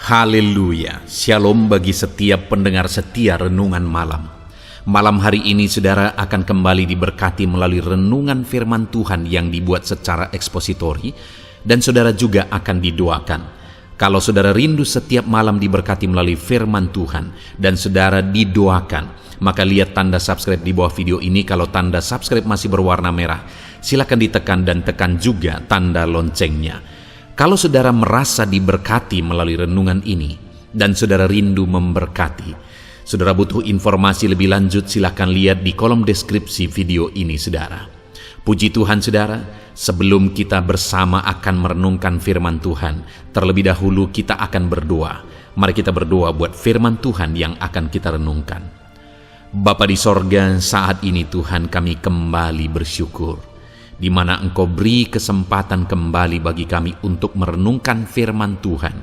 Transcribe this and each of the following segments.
Haleluya, shalom bagi setiap pendengar setia renungan malam. Malam hari ini saudara akan kembali diberkati melalui renungan firman Tuhan yang dibuat secara ekspositori, dan saudara juga akan didoakan. Kalau saudara rindu setiap malam diberkati melalui firman Tuhan dan saudara didoakan, maka lihat tanda subscribe di bawah video ini. Kalau tanda subscribe masih berwarna merah, silakan ditekan dan tekan juga tanda loncengnya. Kalau saudara merasa diberkati melalui renungan ini dan saudara rindu memberkati, saudara butuh informasi lebih lanjut, silakan lihat di kolom deskripsi video ini saudara. Puji Tuhan saudara, sebelum kita bersama akan merenungkan firman Tuhan, terlebih dahulu kita akan berdoa. Mari kita berdoa buat firman Tuhan yang akan kita renungkan. Bapa di sorga, saat ini Tuhan kami kembali bersyukur, di mana Engkau beri kesempatan kembali bagi kami untuk merenungkan firman Tuhan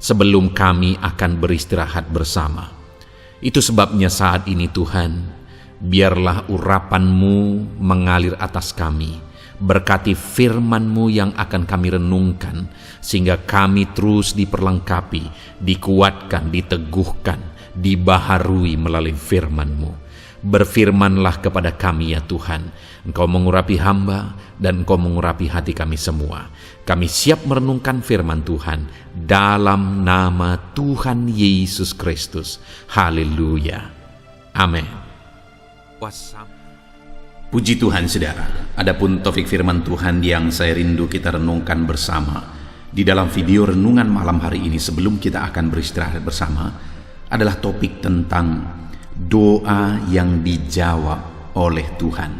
sebelum kami akan beristirahat bersama. Itu sebabnya saat ini Tuhan, biarlah urapan-Mu mengalir atas kami. Berkati firman-Mu yang akan kami renungkan, sehingga kami terus diperlengkapi, dikuatkan, diteguhkan, dibaharui melalui firman-Mu. Berfirmanlah kepada kami ya Tuhan, Engkau mengurapi hamba dan Engkau mengurapi hati kami semua. Kami siap merenungkan firman Tuhan dalam nama Tuhan Yesus Kristus. Haleluya. Amin. Puji Tuhan saudara, adapun topik firman Tuhan yang saya rindu kita renungkan bersama di dalam video renungan malam hari ini sebelum kita akan beristirahat bersama adalah topik tentang doa yang dijawab oleh Tuhan.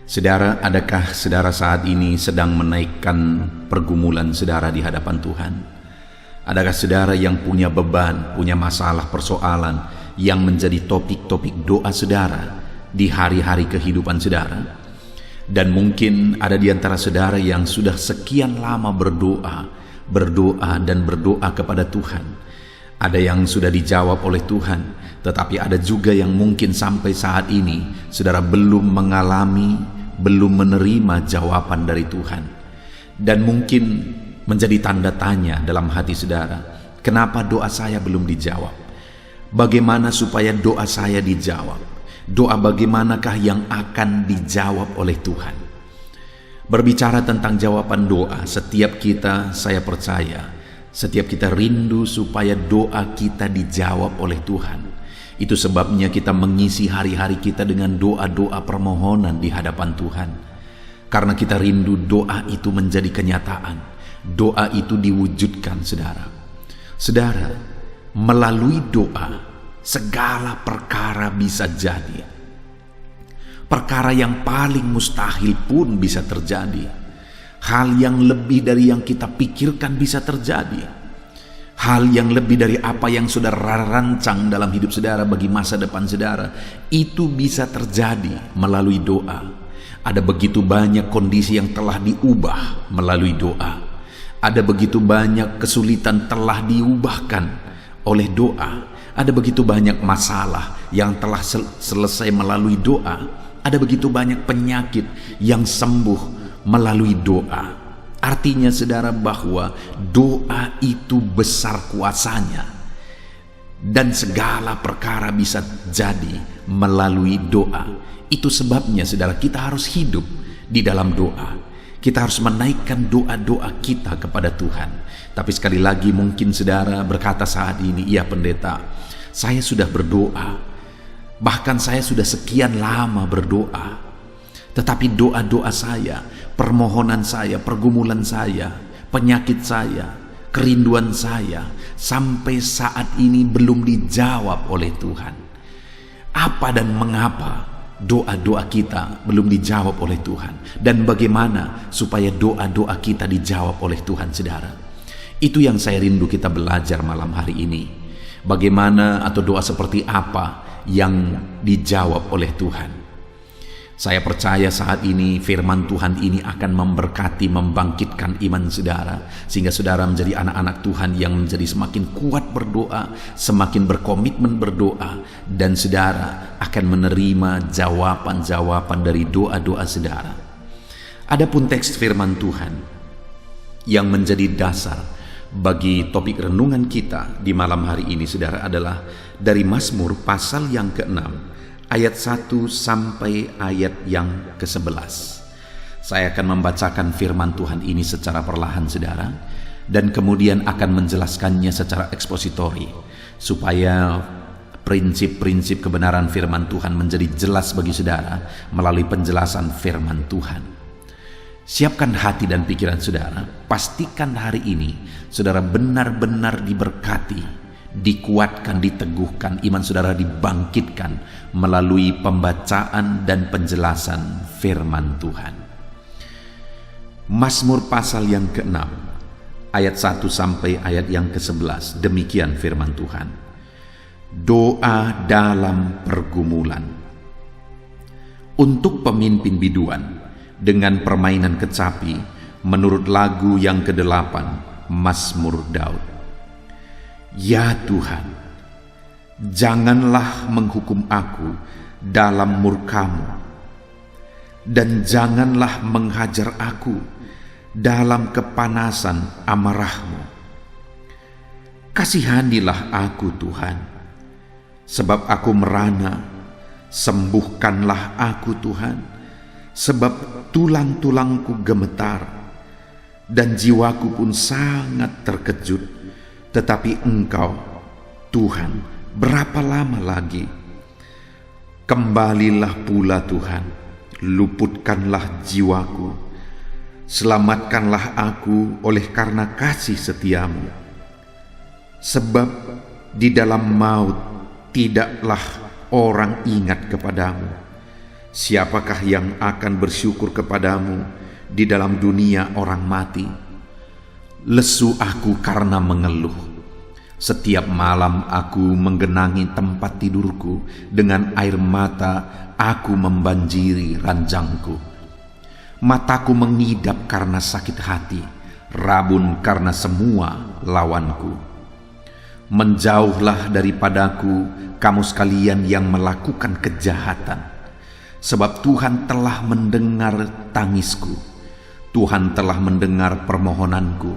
Saudara, adakah saudara saat ini sedang menaikkan pergumulan saudara di hadapan Tuhan? Adakah saudara yang punya beban, punya masalah, persoalan yang menjadi topik-topik doa saudara di hari-hari kehidupan saudara? Dan mungkin ada di antara saudara yang sudah sekian lama berdoa dan berdoa kepada Tuhan. Ada yang sudah dijawab oleh Tuhan, tetapi ada juga yang mungkin sampai saat ini saudara belum mengalami, belum menerima jawaban dari Tuhan. Dan mungkin menjadi tanda tanya dalam hati saudara, kenapa doa saya belum dijawab? Bagaimana supaya doa saya dijawab? Doa bagaimanakah yang akan dijawab oleh Tuhan? Berbicara tentang jawaban doa, setiap kita, saya percaya, setiap kita rindu supaya doa kita dijawab oleh Tuhan. Itu sebabnya kita mengisi hari-hari kita dengan doa-doa permohonan di hadapan Tuhan. Karena kita rindu doa itu menjadi kenyataan, doa itu diwujudkan saudara. Saudara, melalui doa segala perkara bisa jadi. Perkara yang paling mustahil pun bisa terjadi. Hal yang lebih dari yang kita pikirkan bisa terjadi. Hal yang lebih dari apa yang saudara rancang dalam hidup saudara bagi masa depan saudara, itu bisa terjadi melalui doa. Ada begitu banyak kondisi yang telah diubah melalui doa. Ada begitu banyak kesulitan telah diubahkan oleh doa. Ada begitu banyak masalah yang telah selesai melalui doa. Ada begitu banyak penyakit yang sembuh melalui doa. Artinya saudara bahwa doa itu besar kuasanya, dan segala perkara bisa jadi melalui doa. Itu sebabnya saudara, kita harus hidup di dalam doa. Kita harus menaikkan doa-doa kita kepada Tuhan. Tapi sekali lagi mungkin saudara berkata saat ini, iya pendeta, saya sudah berdoa, bahkan saya sudah sekian lama berdoa, tetapi doa-doa saya, permohonan saya, pergumulan saya, penyakit saya, kerinduan saya sampai saat ini belum dijawab oleh Tuhan. Apa dan mengapa doa-doa kita belum dijawab oleh Tuhan? Dan bagaimana supaya doa-doa kita dijawab oleh Tuhan saudara? Itu yang saya rindu kita belajar malam hari ini. Bagaimana atau doa seperti apa yang dijawab oleh Tuhan? Saya percaya saat ini firman Tuhan ini akan memberkati, membangkitkan iman saudara, sehingga saudara menjadi anak-anak Tuhan yang menjadi semakin kuat berdoa, semakin berkomitmen berdoa, dan saudara akan menerima jawaban-jawaban dari doa-doa saudara. Adapun teks firman Tuhan yang menjadi dasar bagi topik renungan kita di malam hari ini, saudara, adalah dari Mazmur pasal yang ke-6 ayat 1 sampai ayat yang ke-11. Saya akan membacakan firman Tuhan ini secara perlahan, saudara, dan kemudian akan menjelaskannya secara ekspositori supaya prinsip-prinsip kebenaran firman Tuhan menjadi jelas bagi saudara melalui penjelasan firman Tuhan. Siapkan hati dan pikiran saudara. Pastikan hari ini saudara benar-benar diberkati, dikuatkan, diteguhkan, iman saudara dibangkitkan melalui pembacaan dan penjelasan firman Tuhan. Mazmur pasal yang ke-6 ayat 1 sampai ayat yang ke-11. Demikian firman Tuhan. Doa dalam pergumulan. Untuk pemimpin biduan dengan permainan kecapi, menurut lagu yang ke-8, Mazmur Daud. Ya Tuhan, janganlah menghukum aku dalam murka-Mu, dan janganlah menghajar aku dalam kepanasan amarah-Mu. Kasihanilah aku, Tuhan, sebab aku merana. Sembuhkanlah aku, Tuhan, sebab tulang-tulangku gemetar dan jiwaku pun sangat terkejut. Tetapi Engkau, Tuhan, berapa lama lagi? Kembalilah pula, Tuhan, luputkanlah jiwaku, selamatkanlah aku oleh karena kasih setia-Mu. Sebab di dalam maut tidaklah orang ingat kepadamu. Siapakah yang akan bersyukur kepadamu di dalam dunia orang mati? Lesu aku karena mengeluh. Setiap malam aku menggenangi tempat tidurku, dengan air mata aku membanjiri ranjangku. Mataku mengidap karena sakit hati, rabun karena semua lawanku. Menjauhlah daripadaku kamu sekalian yang melakukan kejahatan. Sebab Tuhan telah mendengar tangisku, Tuhan telah mendengar permohonanku,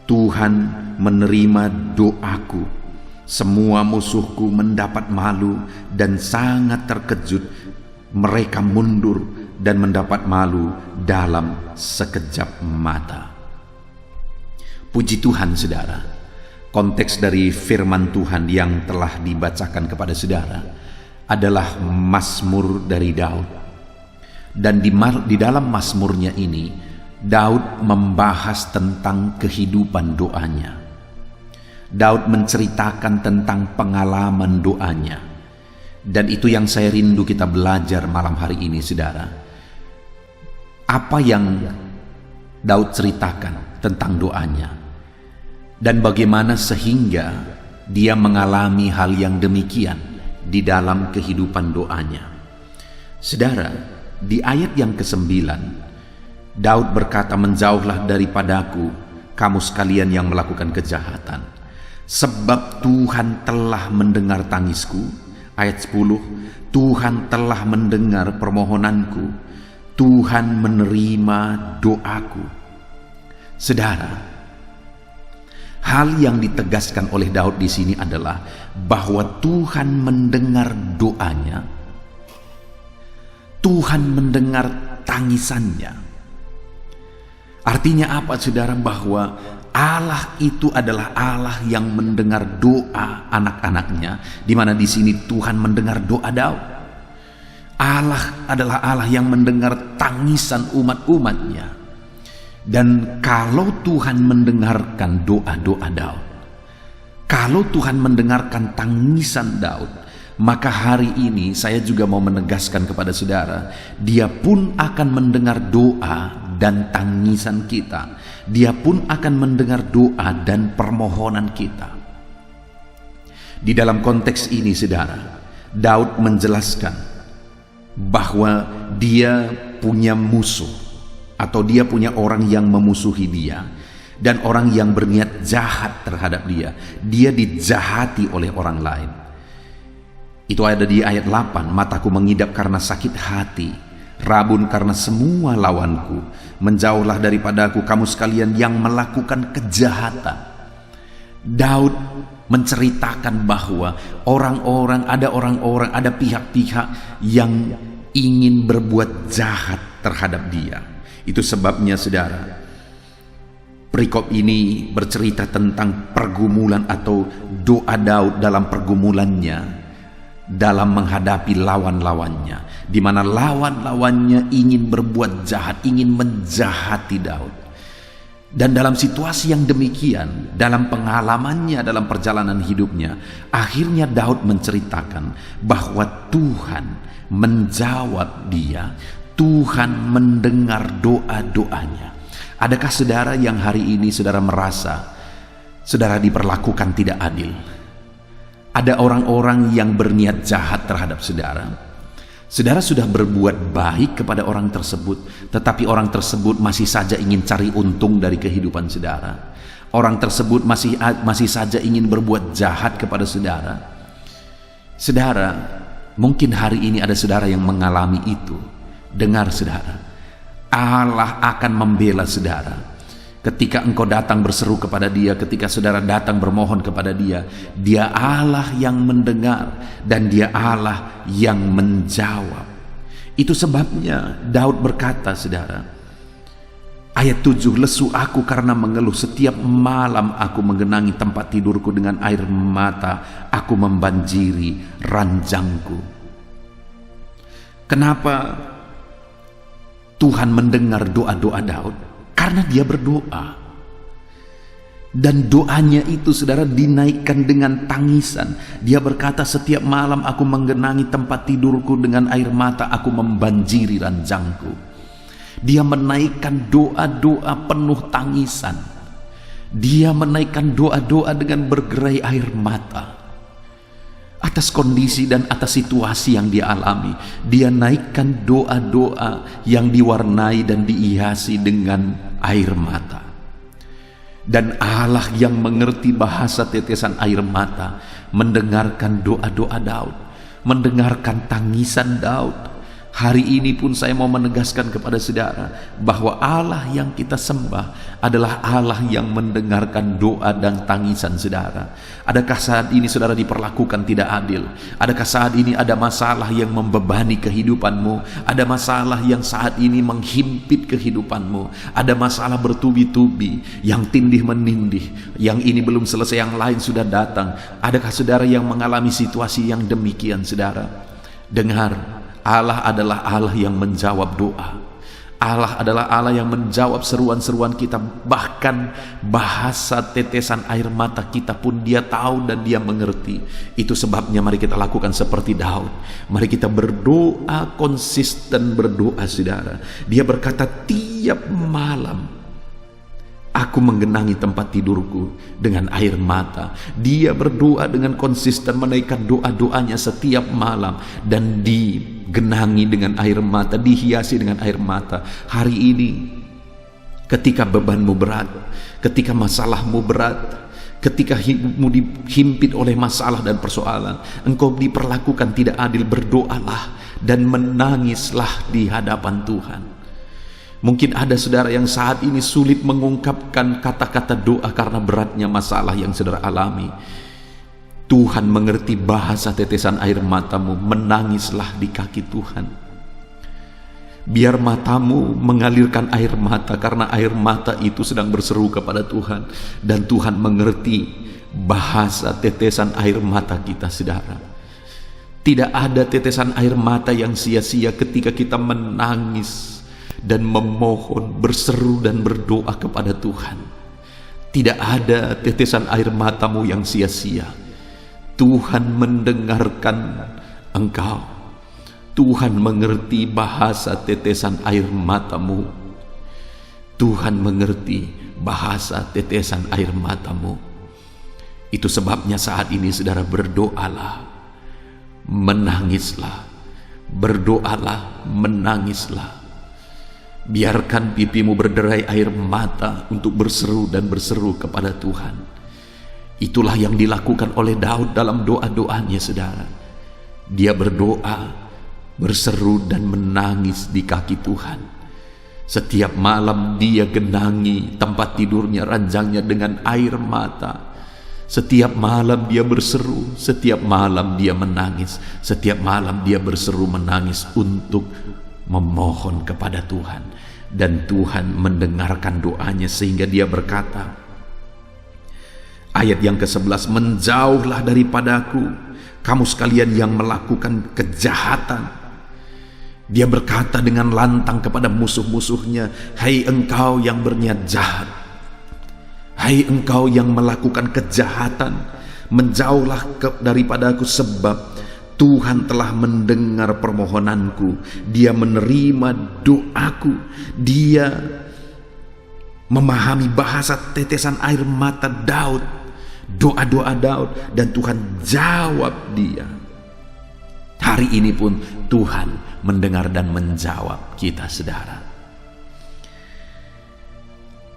Tuhan menerima doaku. Semua musuhku mendapat malu dan sangat terkejut. Mereka mundur dan mendapat malu dalam sekejap mata. Puji Tuhan, saudara. Konteks dari firman Tuhan yang telah dibacakan kepada saudara adalah Mazmur dari Daud. Dan di dalam Mazmurnya ini, Daud membahas tentang kehidupan doanya. Daud menceritakan tentang pengalaman doanya. Dan itu yang saya rindu kita belajar malam hari ini, saudara. Apa yang Daud ceritakan tentang doanya, dan bagaimana sehingga dia mengalami hal yang demikian di dalam kehidupan doanya. Saudara, di ayat yang ke-9, Daud berkata, menjauhlah daripadaku kamu sekalian yang melakukan kejahatan, sebab Tuhan telah mendengar tangisku. Ayat 10, Tuhan telah mendengar permohonanku, Tuhan menerima doaku. Saudara, hal yang ditegaskan oleh Daud di sini adalah bahwa Tuhan mendengar doanya, Tuhan mendengar tangisannya. Artinya apa, saudara? Bahwa Allah itu adalah Allah yang mendengar doa anak-anaknya, di mana di sini Tuhan mendengar doa Daud. Allah adalah Allah yang mendengar tangisan umat-umatnya. Dan kalau Tuhan mendengarkan doa-doa Daud, kalau Tuhan mendengarkan tangisan Daud, maka hari ini saya juga mau menegaskan kepada saudara, Dia pun akan mendengar doa dan tangisan kita. Dia pun akan mendengar doa dan permohonan kita. Di dalam konteks ini, saudara, Daud menjelaskan bahwa dia punya musuh, atau dia punya orang yang memusuhi dia, dan orang yang berniat jahat terhadap dia. Dia dijahati oleh orang lain. Itu ada di ayat 8, mataku mengidap karena sakit hati, rabun karena semua lawanku. Menjauhlah daripadaku kamu sekalian yang melakukan kejahatan. Daud menceritakan bahwa ada pihak-pihak yang ingin berbuat jahat terhadap dia. Itu sebabnya saudara, perikop ini bercerita tentang pergumulan atau doa Daud dalam pergumulannya dalam menghadapi lawan-lawannya, di mana lawan-lawannya ingin berbuat jahat, ingin menjahati Daud. Dan dalam situasi yang demikian, dalam pengalamannya, dalam perjalanan hidupnya, akhirnya Daud menceritakan bahwa Tuhan menjawab dia, Tuhan mendengar doa-doanya. Adakah saudara yang hari ini saudara merasa saudara diperlakukan tidak adil? Ada orang-orang yang berniat jahat terhadap saudara. Saudara sudah berbuat baik kepada orang tersebut, tetapi orang tersebut masih saja ingin cari untung dari kehidupan saudara. Orang tersebut masih saja ingin berbuat jahat kepada saudara. Saudara, mungkin hari ini ada saudara yang mengalami itu. Dengar saudara, Allah akan membela saudara. Ketika engkau datang berseru kepada dia, ketika saudara datang bermohon kepada dia, dia Allah yang mendengar dan dia Allah yang menjawab. Itu sebabnya Daud berkata saudara, ayat 7, lesu aku karena mengeluh, setiap malam aku menggenangi tempat tidurku, dengan air mata aku membanjiri ranjangku. Kenapa Tuhan mendengar doa-doa Daud? Karena dia berdoa. Dan doanya itu saudara dinaikkan dengan tangisan. Dia berkata, setiap malam aku menggenangi tempat tidurku, dengan air mata aku membanjiri ranjangku. Dia menaikkan doa-doa penuh tangisan. Dia menaikkan doa-doa dengan bergerai air mata. Atas kondisi dan atas situasi yang dia alami, dia naikkan doa-doa yang diwarnai dan dihiasi dengan air mata. Dan Allah yang mengerti bahasa tetesan air mata mendengarkan doa-doa Daud, mendengarkan tangisan Daud. Hari ini pun saya mau menegaskan kepada saudara bahwa Allah yang kita sembah adalah Allah yang mendengarkan doa dan tangisan saudara. Adakah saat ini saudara diperlakukan tidak adil? Adakah saat ini ada masalah yang membebani kehidupanmu? Ada masalah yang saat ini menghimpit kehidupanmu? Ada masalah bertubi-tubi yang tindih menindih, yang ini belum selesai, yang lain sudah datang. Adakah saudara yang mengalami situasi yang demikian saudara? Dengar, Allah adalah Allah yang menjawab doa. Allah adalah Allah yang menjawab seruan-seruan kita. Bahkan bahasa tetesan air mata kita pun dia tahu dan dia mengerti. Itu sebabnya mari kita lakukan seperti Daud. Mari kita berdoa, konsisten berdoa saudara. Dia berkata, tiap malam aku menggenangi tempat tidurku dengan air mata. Dia berdoa dengan konsisten, menaikkan doa-doanya setiap malam, dan digenangi dengan air mata, dihiasi dengan air mata. Hari ini ketika bebanmu berat, ketika masalahmu berat, ketika hidupmu dihimpit oleh masalah dan persoalan, engkau diperlakukan tidak adil, berdoalah dan menangislah di hadapan Tuhan. Mungkin ada saudara yang saat ini sulit mengungkapkan kata-kata doa karena beratnya masalah yang saudara alami. Tuhan mengerti bahasa tetesan air matamu. Menangislah di kaki Tuhan. Biar matamu mengalirkan air mata, karena air mata itu sedang berseru kepada Tuhan. Dan Tuhan mengerti bahasa tetesan air mata kita saudara. Tidak ada tetesan air mata yang sia-sia ketika kita menangis dan memohon, berseru dan berdoa kepada Tuhan. Tidak ada tetesan air matamu yang sia-sia. Tuhan mendengarkan engkau. Tuhan mengerti bahasa tetesan air matamu. Tuhan mengerti bahasa tetesan air matamu. Itu sebabnya saat ini saudara berdoalah, menangislah. Berdoalah, menangislah. Biarkan pipimu berderai air mata untuk berseru dan berseru kepada Tuhan. Itulah yang dilakukan oleh Daud dalam doa-doanya saudara. Dia berdoa, berseru dan menangis di kaki Tuhan. Setiap malam dia genangi tempat tidurnya, ranjangnya dengan air mata. Setiap malam dia berseru, setiap malam dia menangis, setiap malam dia berseru menangis untuk memohon kepada Tuhan. Dan Tuhan mendengarkan doanya sehingga dia berkata, ayat yang ke-11, menjauhlah daripadaku kamu sekalian yang melakukan kejahatan. Dia berkata dengan lantang kepada musuh-musuhnya, hai engkau yang berniat jahat, hai engkau yang melakukan kejahatan, menjauhlah daripadaku, sebab Tuhan telah mendengar permohonanku, Dia menerima doaku, Dia memahami bahasa tetesan air mata Daud, doa-doa Daud, dan Tuhan jawab dia. Hari ini pun Tuhan mendengar dan menjawab kita, saudara.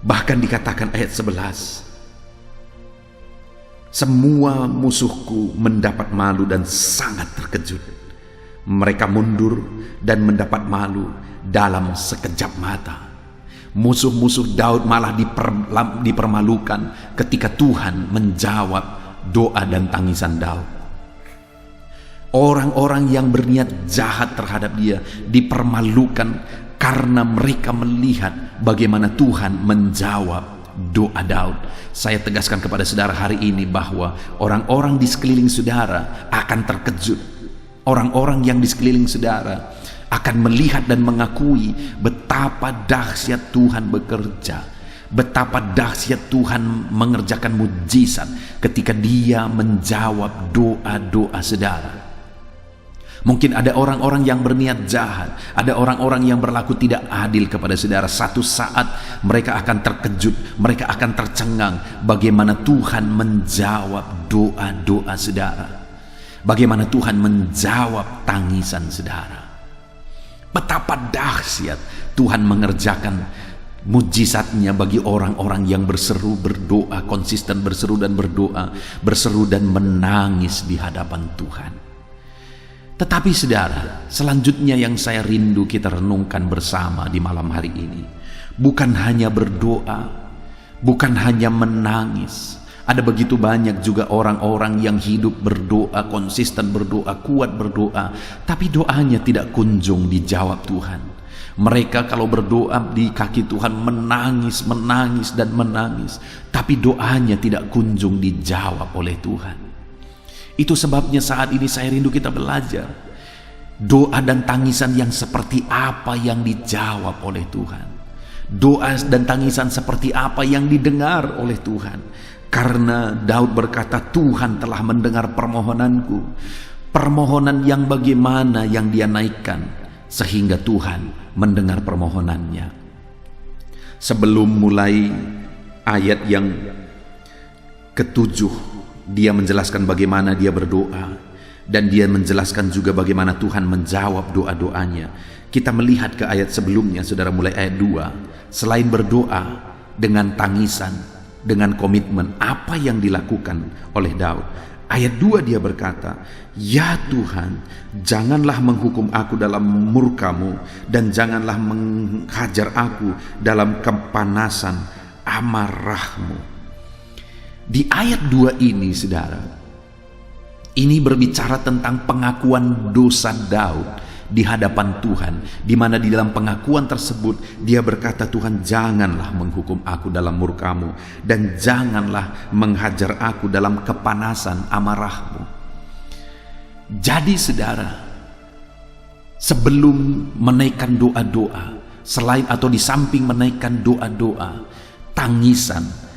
Bahkan dikatakan ayat 11, semua musuhku mendapat malu dan sangat terkejut. Mereka mundur dan mendapat malu dalam sekejap mata. Musuh-musuh Daud malah dipermalukan ketika Tuhan menjawab doa dan tangisan Daud. Orang-orang yang berniat jahat terhadap dia dipermalukan karena mereka melihat bagaimana Tuhan menjawab doa Daud. Saya tegaskan kepada saudara hari ini bahwa orang-orang di sekeliling saudara akan terkejut. Orang-orang yang di sekeliling saudara akan melihat dan mengakui betapa dahsyat Tuhan bekerja, betapa dahsyat Tuhan mengerjakan mujizat ketika Dia menjawab doa-doa saudara. Mungkin ada orang-orang yang berniat jahat, ada orang-orang yang berlaku tidak adil kepada saudara. Satu saat mereka akan terkejut, mereka akan tercengang bagaimana Tuhan menjawab doa-doa saudara, bagaimana Tuhan menjawab tangisan saudara. Betapa dahsyat Tuhan mengerjakan mujizatnya bagi orang-orang yang berseru, berdoa, konsisten berseru dan berdoa, berseru dan menangis di hadapan Tuhan. Tetapi saudara, selanjutnya yang saya rindu kita renungkan bersama di malam hari ini, bukan hanya berdoa, bukan hanya menangis. Ada begitu banyak juga orang-orang yang hidup berdoa, konsisten berdoa, kuat berdoa, tapi doanya tidak kunjung dijawab Tuhan. Mereka kalau berdoa di kaki Tuhan menangis, menangis dan menangis, tapi doanya tidak kunjung dijawab oleh Tuhan. Itu sebabnya saat ini saya rindu kita belajar doa dan tangisan yang seperti apa yang dijawab oleh Tuhan. Doa dan tangisan seperti apa yang didengar oleh Tuhan. Karena Daud berkata, Tuhan telah mendengar permohonanku. Permohonan yang bagaimana yang dia naikkan sehingga Tuhan mendengar permohonannya. Sebelum mulai ayat yang ke-7, dia menjelaskan bagaimana dia berdoa, dan dia menjelaskan juga bagaimana Tuhan menjawab doa-doanya. Kita melihat ke ayat sebelumnya, saudara, mulai ayat 2. Selain berdoa dengan tangisan, dengan komitmen, apa yang dilakukan oleh Daud? Ayat 2 dia berkata, ya Tuhan, janganlah menghukum aku dalam murka-Mu, dan janganlah menghajar aku dalam kepanasan amarah-Mu. Di ayat 2 ini, saudara, ini berbicara tentang pengakuan dosa Daud di hadapan Tuhan, di mana di dalam pengakuan tersebut dia berkata, Tuhan, janganlah menghukum aku dalam murka-Mu, dan janganlah menghajar aku dalam kepanasan amarah-Mu. Jadi saudara, sebelum menaikkan doa-doa, selain atau di samping menaikkan doa-doa, tangisan,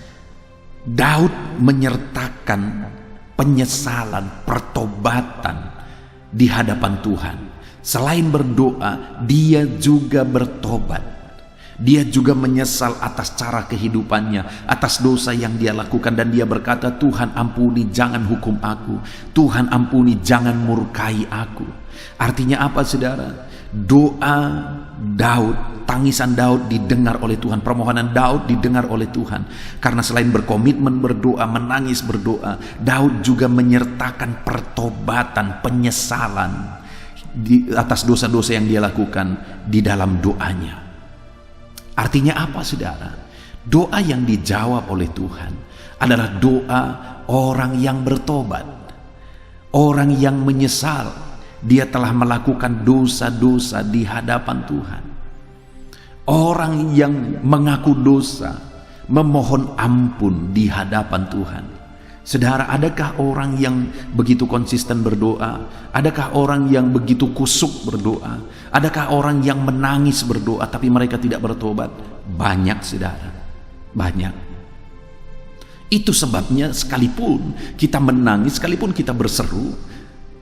Daud menyertakan penyesalan, pertobatan di hadapan Tuhan. Selain berdoa, dia juga bertobat. Dia juga menyesal atas cara kehidupannya, atas dosa yang dia lakukan, dan dia berkata, Tuhan ampuni, jangan hukum aku. Tuhan ampuni, jangan murkai aku. Artinya apa, saudara? Doa Daud, tangisan Daud didengar oleh Tuhan, permohonan Daud didengar oleh Tuhan. Karena selain berkomitmen berdoa, menangis berdoa, Daud juga menyertakan pertobatan, penyesalan di atas dosa-dosa yang dia lakukan di dalam doanya. Artinya apa, saudara? Doa yang dijawab oleh Tuhan adalah doa orang yang bertobat, orang yang menyesal dia telah melakukan dosa-dosa di hadapan Tuhan. Orang yang mengaku dosa, memohon ampun di hadapan Tuhan. Saudara, adakah orang yang begitu konsisten berdoa? Adakah orang yang begitu kusuk berdoa? Adakah orang yang menangis berdoa tapi mereka tidak bertobat? Banyak, saudara, banyak. Itu sebabnya sekalipun kita menangis, sekalipun kita berseru,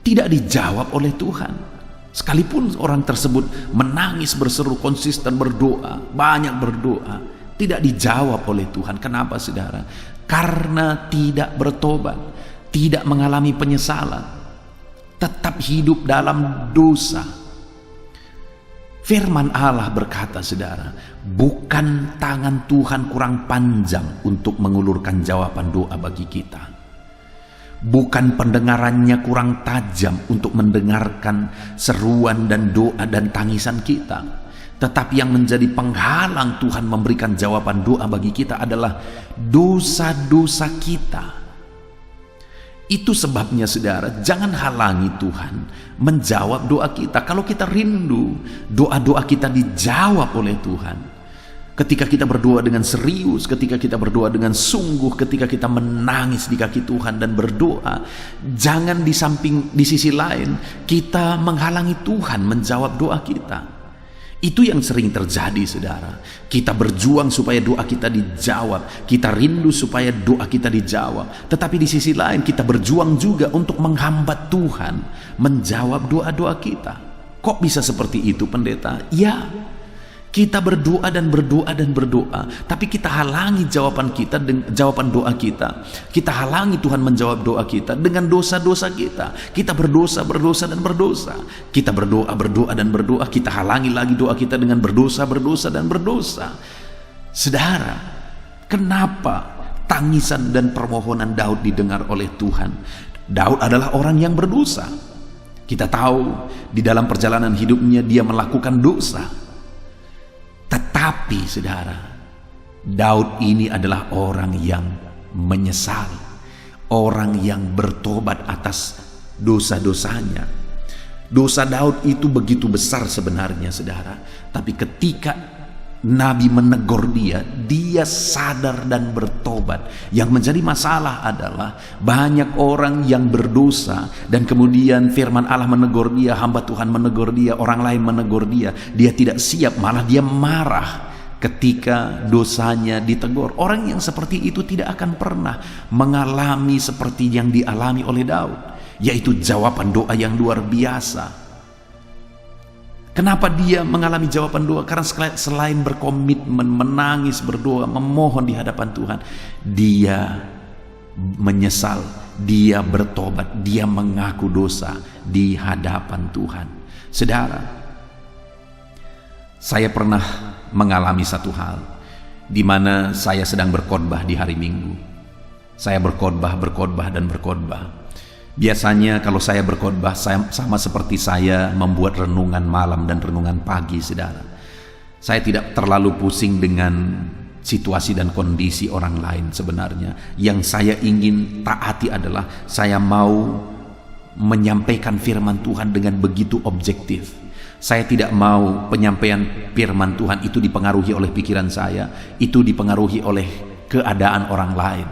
tidak dijawab oleh Tuhan. Sekalipun orang tersebut menangis, berseru, konsisten berdoa, banyak berdoa, tidak dijawab oleh Tuhan. Kenapa, saudara? Karena tidak bertobat, tidak mengalami penyesalan, tetap hidup dalam dosa. Firman Allah berkata, saudara, bukan tangan Tuhan kurang panjang untuk mengulurkan jawaban doa bagi kita. Bukan pendengarannya kurang tajam untuk mendengarkan seruan dan doa dan tangisan kita. Tetapi yang menjadi penghalang Tuhan memberikan jawaban doa bagi kita adalah dosa-dosa kita. Itu sebabnya, saudara, jangan halangi Tuhan menjawab doa kita. Kalau kita rindu doa-doa kita dijawab oleh Tuhan, ketika kita berdoa dengan serius, ketika kita berdoa dengan sungguh, ketika kita menangis di kaki Tuhan dan berdoa, jangan di sisi lain kita menghalangi Tuhan menjawab doa kita. Itu yang sering terjadi, saudara. Kita berjuang supaya doa kita dijawab, kita rindu supaya doa kita dijawab, tetapi di sisi lain kita berjuang juga untuk menghambat Tuhan menjawab doa-doa kita. Kok bisa seperti itu, pendeta? Ya, kita berdoa dan berdoa dan berdoa, tapi kita halangi jawaban doa kita. Kita halangi Tuhan menjawab doa kita dengan dosa-dosa kita. Kita berdosa dan berdosa. Kita berdoa dan berdoa, kita halangi lagi doa kita dengan berdosa dan berdosa. Saudara, kenapa tangisan dan permohonan Daud didengar oleh Tuhan? Daud adalah orang yang berdosa. Kita tahu di dalam perjalanan hidupnya dia melakukan dosa. Tetapi, saudara, Daud ini adalah orang yang menyesal, orang yang bertobat atas dosa-dosanya. Dosa Daud itu begitu besar sebenarnya, saudara. Tapi ketika Nabi menegur dia sadar dan bertobat. Yang menjadi masalah adalah banyak orang yang berdosa dan kemudian firman Allah menegur dia, hamba Tuhan menegur dia, orang lain menegur dia, dia tidak siap, malah dia marah ketika dosanya ditegur. Orang yang seperti itu tidak akan pernah mengalami seperti yang dialami oleh Daud, yaitu jawaban doa yang luar biasa. Kenapa dia mengalami jawaban doa? Karena selain berkomitmen, menangis, berdoa, memohon di hadapan Tuhan, dia menyesal, dia bertobat, dia mengaku dosa di hadapan Tuhan. Saudara, saya pernah mengalami satu hal di mana saya sedang berkhotbah di hari Minggu. Saya berkhotbah dan berkhotbah. Biasanya kalau saya berkhotbah, sama seperti saya membuat renungan malam dan renungan pagi, saudara. Saya tidak terlalu pusing dengan situasi dan kondisi orang lain sebenarnya. Yang saya ingin taati adalah saya mau menyampaikan firman Tuhan dengan begitu objektif. Saya tidak mau penyampaian firman Tuhan itu dipengaruhi oleh pikiran saya, itu dipengaruhi oleh keadaan orang lain.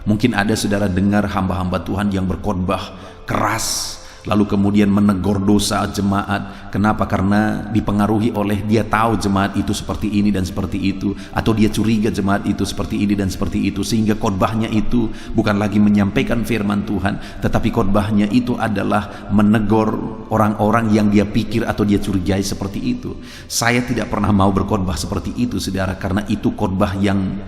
Mungkin ada saudara dengar hamba-hamba Tuhan yang berkhotbah keras, lalu kemudian menegur dosa jemaat. Kenapa? Karena dipengaruhi oleh dia tahu jemaat itu seperti ini dan seperti itu, atau dia curiga jemaat itu seperti ini dan seperti itu, sehingga khotbahnya itu bukan lagi menyampaikan firman Tuhan, tetapi khotbahnya itu adalah menegur orang-orang yang dia pikir atau dia curigai seperti itu. Saya tidak pernah mau berkhotbah seperti itu, saudara, karena itu khotbah yang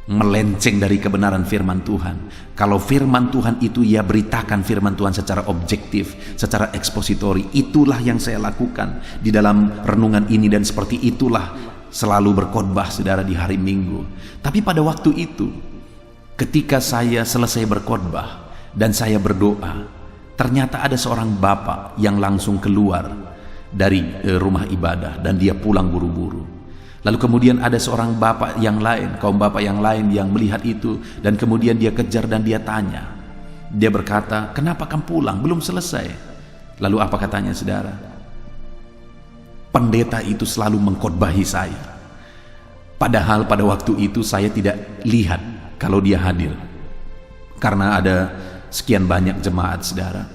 melenceng dari kebenaran firman Tuhan. Kalau firman Tuhan itu ya beritakan firman Tuhan secara objektif, secara ekspositori. Itulah yang saya lakukan di dalam renungan ini, dan seperti itulah selalu berkhotbah, saudara, di hari Minggu. Tapi pada waktu itu, ketika saya selesai berkhotbah dan saya berdoa, ternyata ada seorang bapak yang langsung keluar dari rumah ibadah dan dia pulang buru-buru. Lalu kemudian ada seorang bapak yang lain, kaum bapak yang lain yang melihat itu, dan kemudian dia kejar dan dia tanya. Dia berkata, "Kenapa kamu pulang? Belum selesai." Lalu apa katanya, saudara? Pendeta itu selalu mengkhotbahi saya. Padahal pada waktu itu saya tidak lihat kalau dia hadir. Karena ada sekian banyak jemaat, saudara.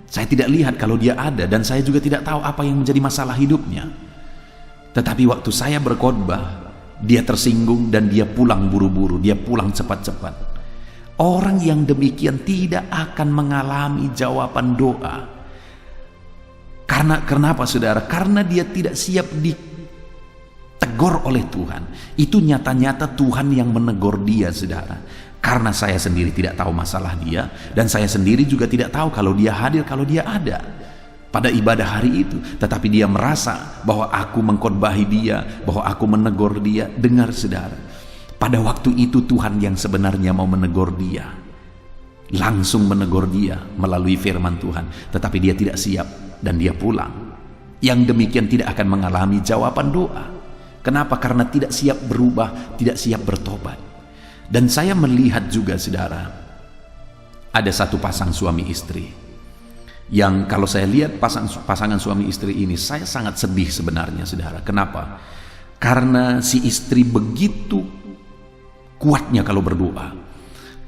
Saya tidak lihat kalau dia ada, dan saya juga tidak tahu apa yang menjadi masalah hidupnya. Tetapi waktu saya berkhotbah, dia tersinggung dan dia pulang buru-buru, dia pulang cepat-cepat. Orang yang demikian tidak akan mengalami jawaban doa. Karena kenapa, saudara? Karena dia tidak siap ditegur oleh Tuhan. Itu nyata-nyata Tuhan yang menegur dia, saudara. Karena saya sendiri tidak tahu masalah dia, dan saya sendiri juga tidak tahu kalau dia hadir, kalau dia ada pada ibadah hari itu. Tetapi dia merasa bahwa aku mengkhotbahi dia, bahwa aku menegur dia. Dengar, saudara, pada waktu itu Tuhan yang sebenarnya mau menegur dia, langsung menegur dia melalui firman Tuhan. Tetapi dia tidak siap dan dia pulang. Yang demikian tidak akan mengalami jawaban doa. Kenapa? Karena tidak siap berubah, tidak siap bertobat. Dan saya melihat juga, saudara, ada satu pasang suami istri yang kalau saya lihat pasangan suami istri ini, saya sangat sedih sebenarnya, saudara. Kenapa? Karena si istri begitu kuatnya kalau berdoa.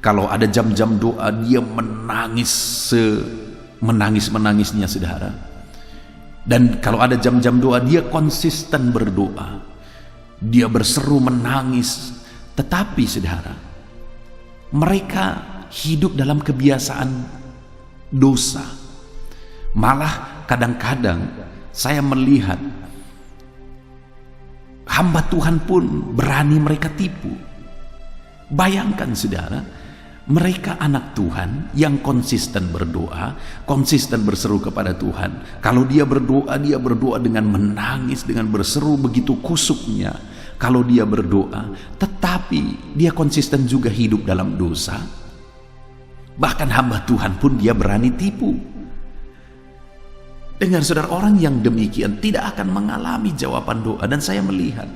Kalau ada jam-jam doa, dia menangis menangis-menangisnya, saudara. Dan kalau ada jam-jam doa, dia konsisten berdoa. Dia berseru menangis. Tetapi, saudara, mereka hidup dalam kebiasaan dosa. Malah kadang-kadang saya melihat hamba Tuhan pun berani mereka tipu. Bayangkan, saudara, mereka anak Tuhan yang konsisten berdoa, konsisten berseru kepada Tuhan. Kalau dia berdoa dengan menangis, dengan berseru begitu kusuknya. Kalau dia berdoa, tetapi dia konsisten juga hidup dalam dosa. Bahkan hamba Tuhan pun dia berani tipu. Dengar, saudara, orang yang demikian tidak akan mengalami jawaban doa. Dan saya melihat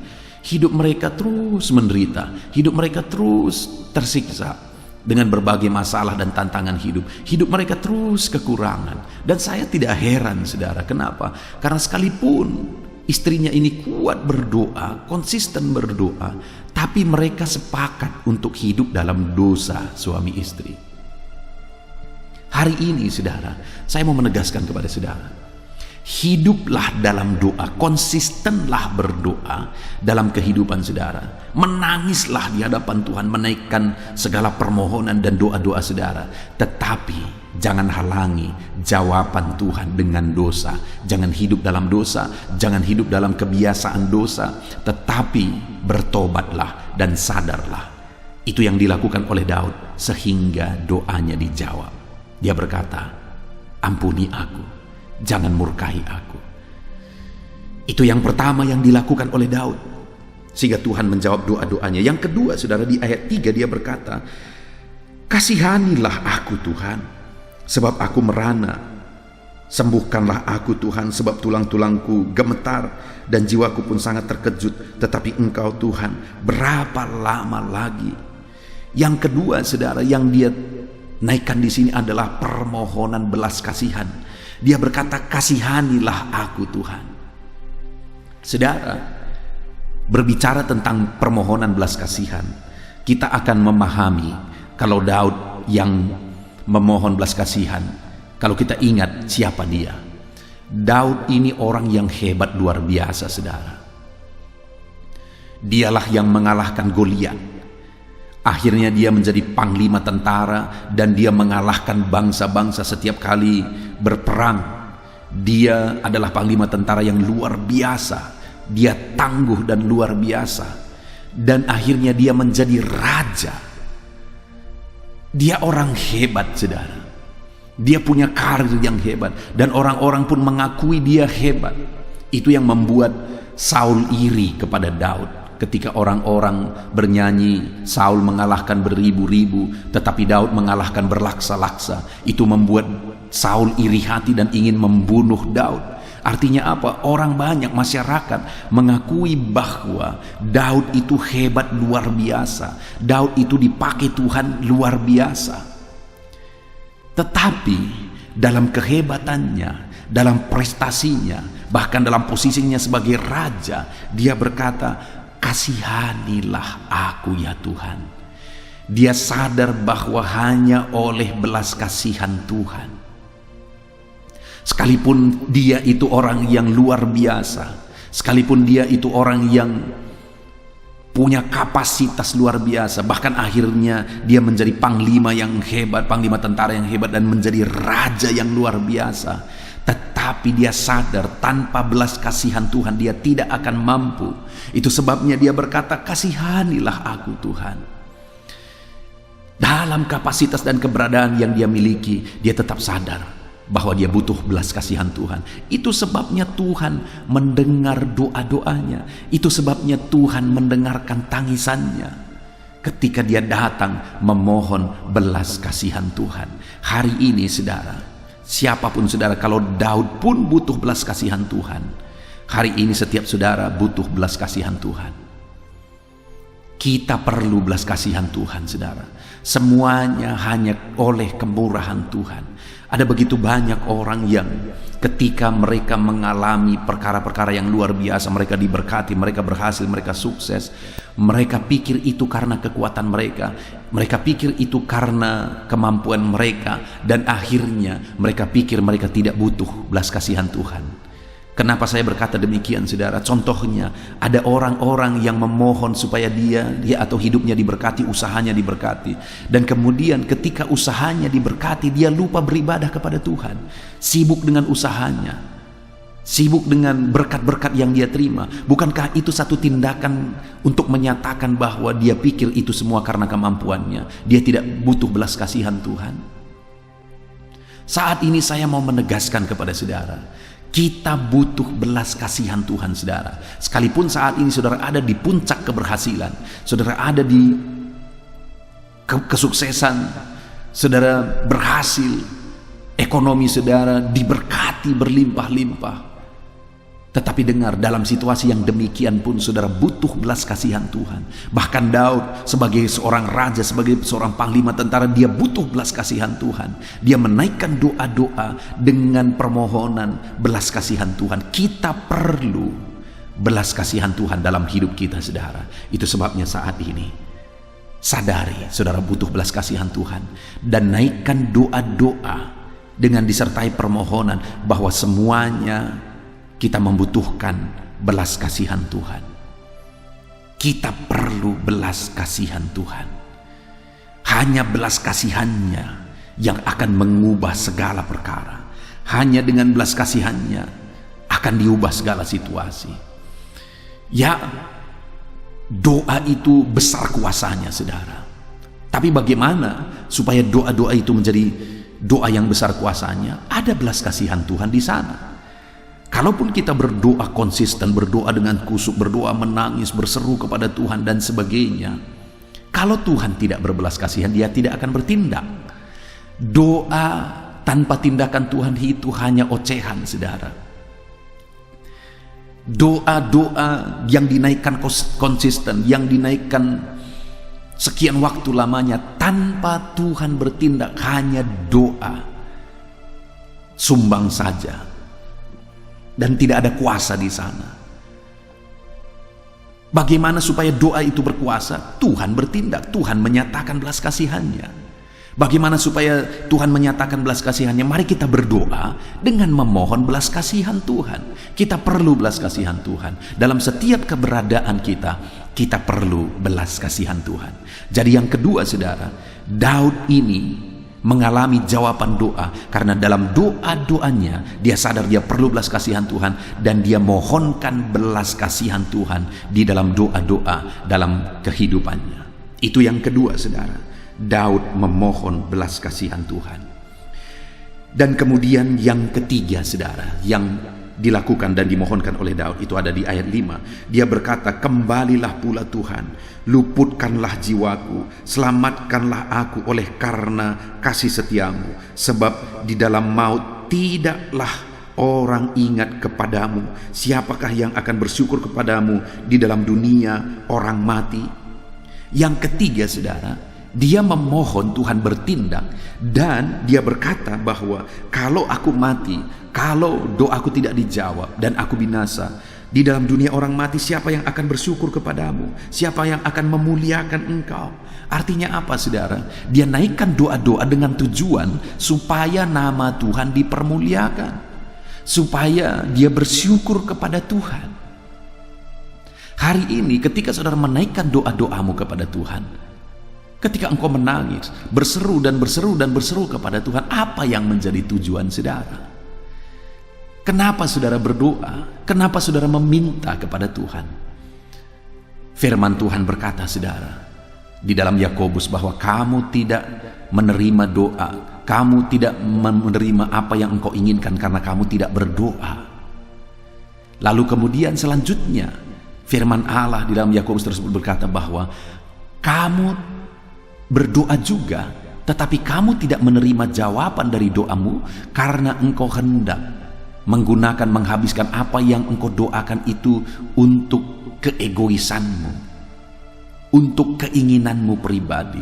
hidup mereka terus menderita, hidup mereka terus tersiksa dengan berbagai masalah dan tantangan hidup. Hidup mereka terus kekurangan. Dan saya tidak heran, saudara. Kenapa? Karena sekalipun istrinya ini kuat berdoa, konsisten berdoa, tapi mereka sepakat untuk hidup dalam dosa suami istri. Hari ini, saudara, saya mau menegaskan kepada saudara, hiduplah dalam doa, konsistenlah berdoa dalam kehidupan saudara. Menangislah di hadapan Tuhan, menaikkan segala permohonan dan doa-doa saudara. Tetapi jangan halangi jawaban Tuhan dengan dosa. Jangan hidup dalam dosa, jangan hidup dalam kebiasaan dosa, tetapi bertobatlah dan sadarlah. Itu yang dilakukan oleh Daud sehingga doanya dijawab. Dia berkata, "Ampuni aku, jangan murkai aku." Itu yang pertama yang dilakukan oleh Daud, sehingga Tuhan menjawab doa-doanya. Yang kedua, saudara, di ayat 3 dia berkata, "Kasihanilah aku, Tuhan, sebab aku merana. Sembuhkanlah aku, Tuhan, sebab tulang-tulangku gemetar dan jiwaku pun sangat terkejut. Tetapi Engkau, Tuhan, berapa lama lagi?" Yang kedua, saudara, yang dia naikkan di sini adalah permohonan belas kasihan. Dia berkata, "Kasihanilah aku, Tuhan." Saudara, berbicara tentang permohonan belas kasihan, kita akan memahami kalau Daud yang memohon belas kasihan, kalau kita ingat siapa dia. Daud ini orang yang hebat luar biasa, saudara. Dialah yang mengalahkan Goliat. Akhirnya dia menjadi panglima tentara dan dia mengalahkan bangsa-bangsa setiap kali berperang. Dia adalah panglima tentara yang luar biasa. Dia tangguh dan luar biasa. Dan akhirnya dia menjadi raja. Dia orang hebat, saudara. Dia punya karir yang hebat dan orang-orang pun mengakui dia hebat. Itu yang membuat Saul iri kepada Daud. Ketika orang-orang bernyanyi, Saul mengalahkan beribu-ribu, tetapi Daud mengalahkan berlaksa-laksa. Itu membuat Saul iri hati dan ingin membunuh Daud. Artinya apa? Orang banyak, masyarakat mengakui bahwa Daud itu hebat luar biasa. Daud itu dipakai Tuhan luar biasa. Tetapi dalam kehebatannya, dalam prestasinya, bahkan dalam posisinya sebagai raja, dia berkata, "Kasihanilah aku ya Tuhan." Dia sadar bahwa hanya oleh belas kasihan Tuhan, sekalipun dia itu orang yang luar biasa, sekalipun dia itu orang yang punya kapasitas luar biasa, bahkan akhirnya dia menjadi panglima yang hebat, panglima tentara yang hebat, dan menjadi raja yang luar biasa, tetapi dia sadar tanpa belas kasihan Tuhan dia tidak akan mampu. Itu sebabnya dia berkata, "Kasihanilah aku Tuhan." Dalam kapasitas dan keberadaan yang dia miliki, dia tetap sadar bahwa dia butuh belas kasihan Tuhan. Itu sebabnya Tuhan mendengar doa-doanya. Itu sebabnya Tuhan mendengarkan tangisannya ketika dia datang memohon belas kasihan Tuhan. Hari ini saudara, siapapun saudara, kalau Daud pun butuh belas kasihan Tuhan, hari ini setiap saudara butuh belas kasihan Tuhan. Kita perlu belas kasihan Tuhan saudara. Semuanya hanya oleh kemurahan Tuhan. Ada begitu banyak orang yang ketika mereka mengalami perkara-perkara yang luar biasa, mereka diberkati, mereka berhasil, mereka sukses, mereka pikir itu karena kekuatan mereka, mereka pikir itu karena kemampuan mereka, dan akhirnya mereka pikir mereka tidak butuh belas kasihan Tuhan. Kenapa saya berkata demikian saudara? Contohnya ada orang-orang yang memohon supaya dia atau hidupnya diberkati, usahanya diberkati, dan kemudian ketika usahanya diberkati dia lupa beribadah kepada Tuhan, sibuk dengan usahanya, sibuk dengan berkat-berkat yang dia terima. Bukankah itu satu tindakan untuk menyatakan bahwa dia pikir itu semua karena kemampuannya, dia tidak butuh belas kasihan Tuhan? Saat ini saya mau menegaskan kepada saudara, kita butuh belas kasihan Tuhan saudara. Sekalipun saat ini saudara ada di puncak keberhasilan, saudara ada di kesuksesan, saudara berhasil, ekonomi saudara diberkati berlimpah-limpah, tetapi dengar, dalam situasi yang demikian pun saudara butuh belas kasihan Tuhan. Bahkan Daud sebagai seorang raja, sebagai seorang panglima tentara, dia butuh belas kasihan Tuhan. Dia menaikkan doa-doa dengan permohonan belas kasihan Tuhan. Kita perlu belas kasihan Tuhan dalam hidup kita saudara. Itu sebabnya saat ini sadari saudara butuh belas kasihan Tuhan, dan naikkan doa-doa dengan disertai permohonan bahwa semuanya kita membutuhkan belas kasihan Tuhan. Kita perlu belas kasihan Tuhan. Hanya belas kasihannya yang akan mengubah segala perkara. Hanya dengan belas kasihannya akan diubah segala situasi. Ya, doa itu besar kuasanya saudara. Tapi bagaimana supaya doa-doa itu menjadi doa yang besar kuasanya? Ada belas kasihan Tuhan di sana. Kalaupun kita berdoa konsisten, berdoa dengan kusuk, berdoa menangis, berseru kepada Tuhan dan sebagainya, kalau Tuhan tidak berbelas kasihan, dia tidak akan bertindak. Doa tanpa tindakan Tuhan itu hanya ocehan saudara. Doa-doa yang dinaikkan konsisten, yang dinaikkan sekian waktu lamanya tanpa Tuhan bertindak, hanya doa sumbang saja, dan tidak ada kuasa di sana. Bagaimana supaya doa itu berkuasa? Tuhan bertindak, Tuhan menyatakan belas kasihannya. Bagaimana supaya Tuhan menyatakan belas kasihannya? Mari kita berdoa dengan memohon belas kasihan Tuhan. Kita perlu belas kasihan Tuhan. Dalam setiap keberadaan kita perlu belas kasihan Tuhan. Jadi yang kedua saudara, Daud ini mengalami jawaban doa karena dalam doa-doanya dia sadar dia perlu belas kasihan Tuhan, dan dia mohonkan belas kasihan Tuhan di dalam doa-doa dalam kehidupannya. Itu yang kedua saudara, Daud memohon belas kasihan Tuhan. Dan kemudian yang ketiga saudara yang dilakukan dan dimohonkan oleh Daud itu ada di ayat 5. Dia berkata, "Kembalilah pula Tuhan, luputkanlah jiwaku, selamatkanlah aku oleh karena kasih setiamu, sebab di dalam maut tidaklah orang ingat kepadamu, siapakah yang akan bersyukur kepadamu di dalam dunia orang mati? Yang ketiga, saudara, dia memohon Tuhan bertindak, dan dia berkata bahwa kalau aku mati, kalau doaku tidak dijawab dan aku binasa di dalam dunia orang mati, siapa yang akan bersyukur kepadamu? Siapa yang akan memuliakan engkau? Artinya apa, saudara? Dia naikkan doa-doa dengan tujuan supaya nama Tuhan dipermuliakan, supaya dia bersyukur kepada Tuhan. Hari ini ketika saudara menaikkan doa-doamu kepada Tuhan, ketika engkau menangis, berseru dan berseru dan berseru kepada Tuhan, apa yang menjadi tujuan saudara? Kenapa saudara berdoa? Kenapa saudara meminta kepada Tuhan? Firman Tuhan berkata, saudara, di dalam Yakobus, bahwa kamu tidak menerima doa, kamu tidak menerima apa yang engkau inginkan karena kamu tidak berdoa. Lalu kemudian selanjutnya firman Allah di dalam Yakobus tersebut berkata bahwa kamu berdoa juga, tetapi kamu tidak menerima jawaban dari doamu karena engkau hendak menghabiskan apa yang engkau doakan itu untuk keegoisanmu, untuk keinginanmu pribadi.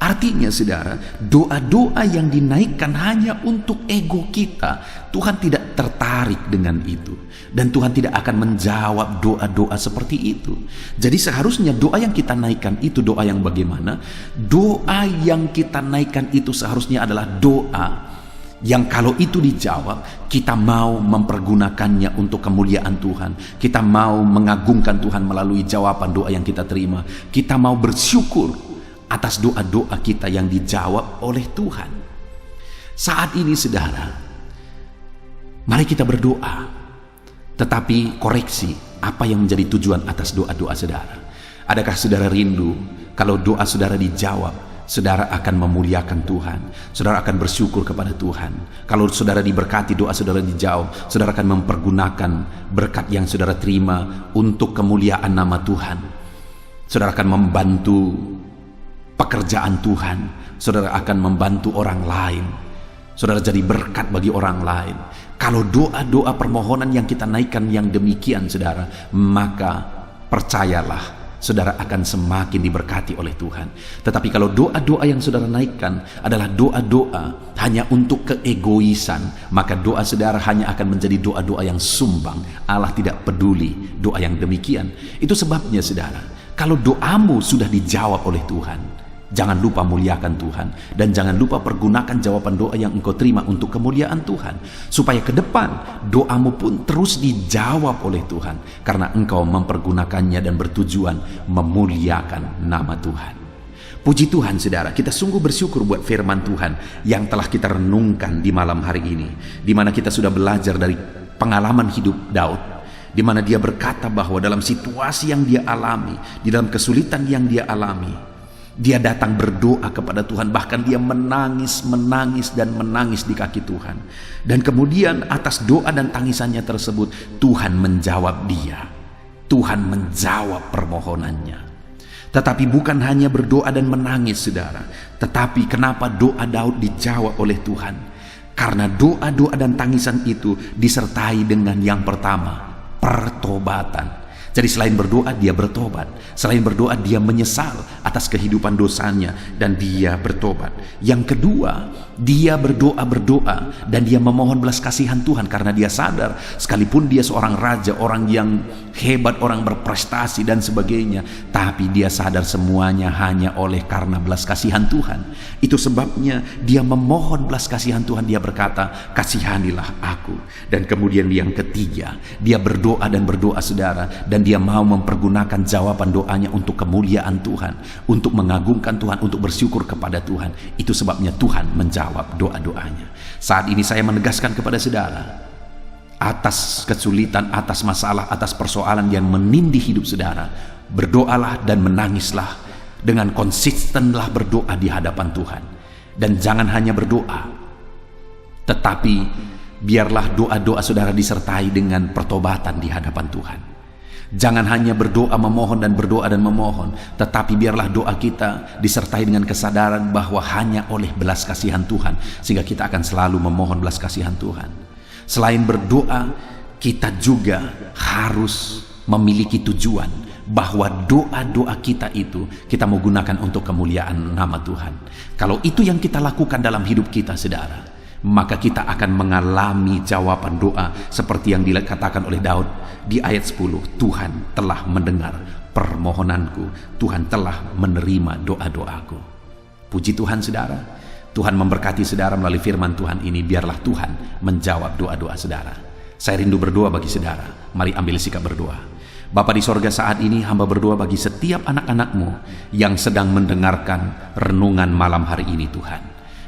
Artinya, saudara, doa-doa yang dinaikkan hanya untuk ego kita, Tuhan tidak tertarik dengan itu, dan Tuhan tidak akan menjawab doa-doa seperti itu. Jadi seharusnya doa yang kita naikkan itu doa yang bagaimana? Doa yang kita naikkan itu seharusnya adalah doa yang kalau itu dijawab, kita mau mempergunakannya untuk kemuliaan Tuhan. Kita mau mengagungkan Tuhan melalui jawaban doa yang kita terima. Kita mau bersyukur atas doa-doa kita yang dijawab oleh Tuhan. Saat ini, saudara, mari kita berdoa, tetapi koreksi apa yang menjadi tujuan atas doa-doa saudara. Adakah saudara rindu kalau doa saudara dijawab, saudara akan memuliakan Tuhan, saudara akan bersyukur kepada Tuhan? Kalau saudara diberkati, doa saudara dijawab, saudara akan mempergunakan berkat yang saudara terima untuk kemuliaan nama Tuhan. Saudara akan membantu pekerjaan Tuhan, saudara akan membantu orang lain, saudara jadi berkat bagi orang lain. Kalau doa-doa permohonan yang kita naikkan yang demikian, saudara, maka percayalah, saudara akan semakin diberkati oleh Tuhan. Tetapi kalau doa-doa yang saudara naikkan adalah doa-doa hanya untuk keegoisan, maka doa saudara hanya akan menjadi doa-doa yang sumbang. Allah tidak peduli doa yang demikian. Itu sebabnya, saudara, kalau doamu sudah dijawab oleh Tuhan, jangan lupa muliakan Tuhan, dan jangan lupa pergunakan jawaban doa yang engkau terima untuk kemuliaan Tuhan, supaya ke depan doamu pun terus dijawab oleh Tuhan, karena engkau mempergunakannya dan bertujuan memuliakan nama Tuhan. Puji Tuhan, saudara, kita sungguh bersyukur buat firman Tuhan yang telah kita renungkan di malam hari ini, di mana kita sudah belajar dari pengalaman hidup Daud, di mana dia berkata bahwa dalam situasi yang dia alami, di dalam kesulitan yang dia alami, dia datang berdoa kepada Tuhan, bahkan dia menangis di kaki Tuhan. Dan kemudian atas doa dan tangisannya tersebut, Tuhan menjawab dia. Tuhan menjawab permohonannya. Tetapi bukan hanya berdoa dan menangis, saudara. Tetapi kenapa doa Daud dijawab oleh Tuhan? Karena doa-doa dan tangisan itu disertai dengan yang pertama, pertobatan. Jadi selain berdoa, dia bertobat. Selain berdoa, dia menyesal atas kehidupan dosanya dan dia bertobat. Yang kedua, dia berdoa dan dia memohon belas kasihan Tuhan, karena dia sadar sekalipun dia seorang raja, orang yang hebat, orang berprestasi dan sebagainya, tapi dia sadar semuanya hanya oleh karena belas kasihan Tuhan. Itu sebabnya dia memohon belas kasihan Tuhan. Dia berkata, kasihanilah aku. Dan kemudian yang ketiga, dia berdoa, saudara, dan dia mau mempergunakan jawaban doanya untuk kemuliaan Tuhan, untuk mengagungkan Tuhan, untuk bersyukur kepada Tuhan. Itu sebabnya Tuhan menjawab doa-doanya. Saat ini saya menegaskan kepada saudara, atas kesulitan, atas masalah, atas persoalan yang menindih hidup saudara, berdoalah dan menangislah, dengan konsistenlah berdoa di hadapan Tuhan. Dan jangan hanya berdoa, tetapi biarlah doa-doa saudara disertai dengan pertobatan di hadapan Tuhan. Jangan hanya berdoa memohon dan berdoa dan memohon, tetapi biarlah doa kita disertai dengan kesadaran bahwa hanya oleh belas kasihan Tuhan, sehingga kita akan selalu memohon belas kasihan Tuhan. Selain berdoa, kita juga harus memiliki tujuan bahwa doa-doa kita itu kita mau gunakan untuk kemuliaan nama Tuhan. Kalau itu yang kita lakukan dalam hidup kita, saudara, maka kita akan mengalami jawaban doa seperti yang dikatakan oleh Daud di ayat 10. Tuhan telah mendengar permohonanku, Tuhan telah menerima doa-doaku. Puji Tuhan, saudara. Tuhan memberkati saudara melalui firman Tuhan ini. Biarlah Tuhan menjawab doa-doa saudara. Saya rindu berdoa bagi saudara. Mari ambil sikap berdoa. Bapa di sorga, saat ini hamba berdoa bagi setiap anak-anak-Mu yang sedang mendengarkan renungan malam hari ini, Tuhan.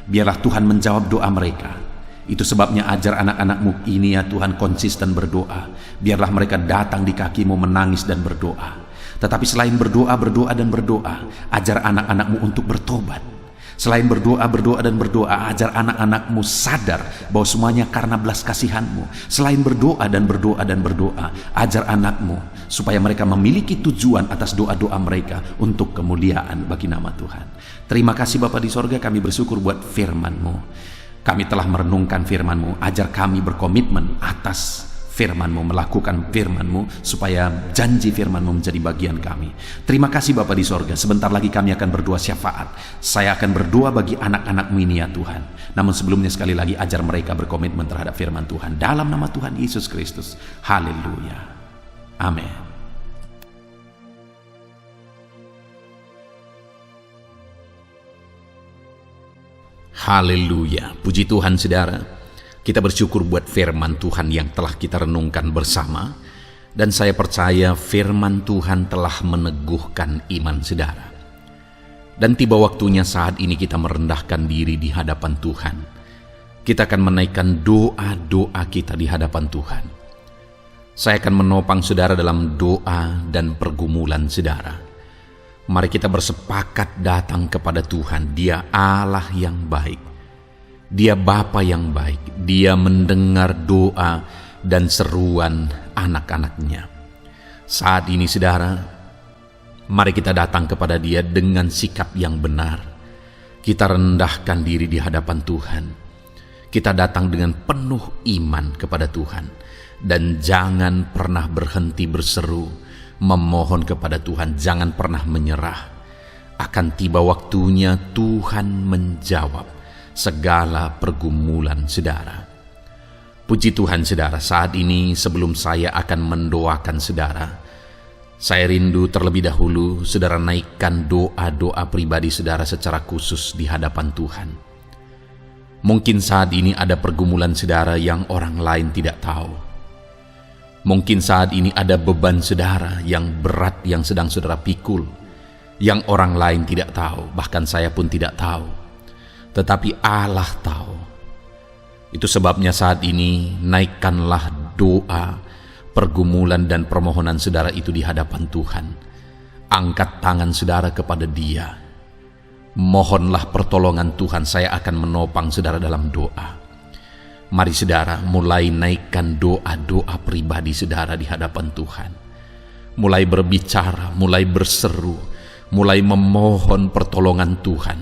Biarlah Tuhan menjawab doa mereka. Itu sebabnya ajar anak-anak-Mu ini ya Tuhan konsisten berdoa. Biarlah mereka datang di kaki-Mu menangis dan berdoa. Tetapi selain berdoa dan berdoa, ajar anak-anak-Mu untuk bertobat. Selain berdoa dan berdoa, ajar anak-anak-Mu sadar bahwa semuanya karena belas kasihan-Mu. Selain berdoa dan berdoa, ajar anak-Mu supaya mereka memiliki tujuan atas doa-doa mereka untuk kemuliaan bagi nama Tuhan. Terima kasih Bapa di sorga, kami bersyukur buat firman-Mu. Kami telah merenungkan firman-Mu, ajar kami berkomitmen atas firman-Mu, melakukan firman-Mu supaya janji firman-Mu menjadi bagian kami. Terima kasih Bapa di sorga. Sebentar lagi kami akan berdoa syafaat. Saya akan berdoa bagi anak-anak-Mu ini ya Tuhan. Namun sebelumnya sekali lagi ajar mereka berkomitmen terhadap firman Tuhan dalam nama Tuhan Yesus Kristus. Haleluya. Amin. Haleluya. Puji Tuhan, saudara. Kita bersyukur buat firman Tuhan yang telah kita renungkan bersama. Dan saya percaya firman Tuhan telah meneguhkan iman saudara. Dan tiba waktunya saat ini kita merendahkan diri di hadapan Tuhan. Kita akan menaikkan doa-doa kita di hadapan Tuhan. Saya akan menopang saudara dalam doa dan pergumulan saudara. Mari kita bersepakat datang kepada Tuhan. Dia Allah yang baik. Dia Bapa yang baik. Dia mendengar doa dan seruan anak-anaknya. Saat ini saudara, mari kita datang kepada Dia dengan sikap yang benar. Kita rendahkan diri di hadapan Tuhan. Kita datang dengan penuh iman kepada Tuhan. Dan jangan pernah berhenti berseru, memohon kepada Tuhan. Jangan pernah menyerah. Akan tiba waktunya Tuhan menjawab segala pergumulan saudara. Puji Tuhan saudara, saat ini sebelum saya akan mendoakan saudara, saya rindu terlebih dahulu saudara naikkan doa-doa pribadi saudara secara khusus di hadapan Tuhan. Mungkin saat ini ada pergumulan saudara yang orang lain tidak tahu. Mungkin saat ini ada beban saudara yang berat yang sedang saudara pikul, yang orang lain tidak tahu, bahkan saya pun tidak tahu. Tetapi Allah tahu. Itu sebabnya saat ini naikkanlah doa, pergumulan dan permohonan saudara itu di hadapan Tuhan. Angkat tangan saudara kepada Dia. Mohonlah pertolongan Tuhan. Saya akan menopang saudara dalam doa. Mari saudara mulai naikkan doa-doa pribadi saudara di hadapan Tuhan. Mulai berbicara, mulai berseru, mulai memohon pertolongan Tuhan.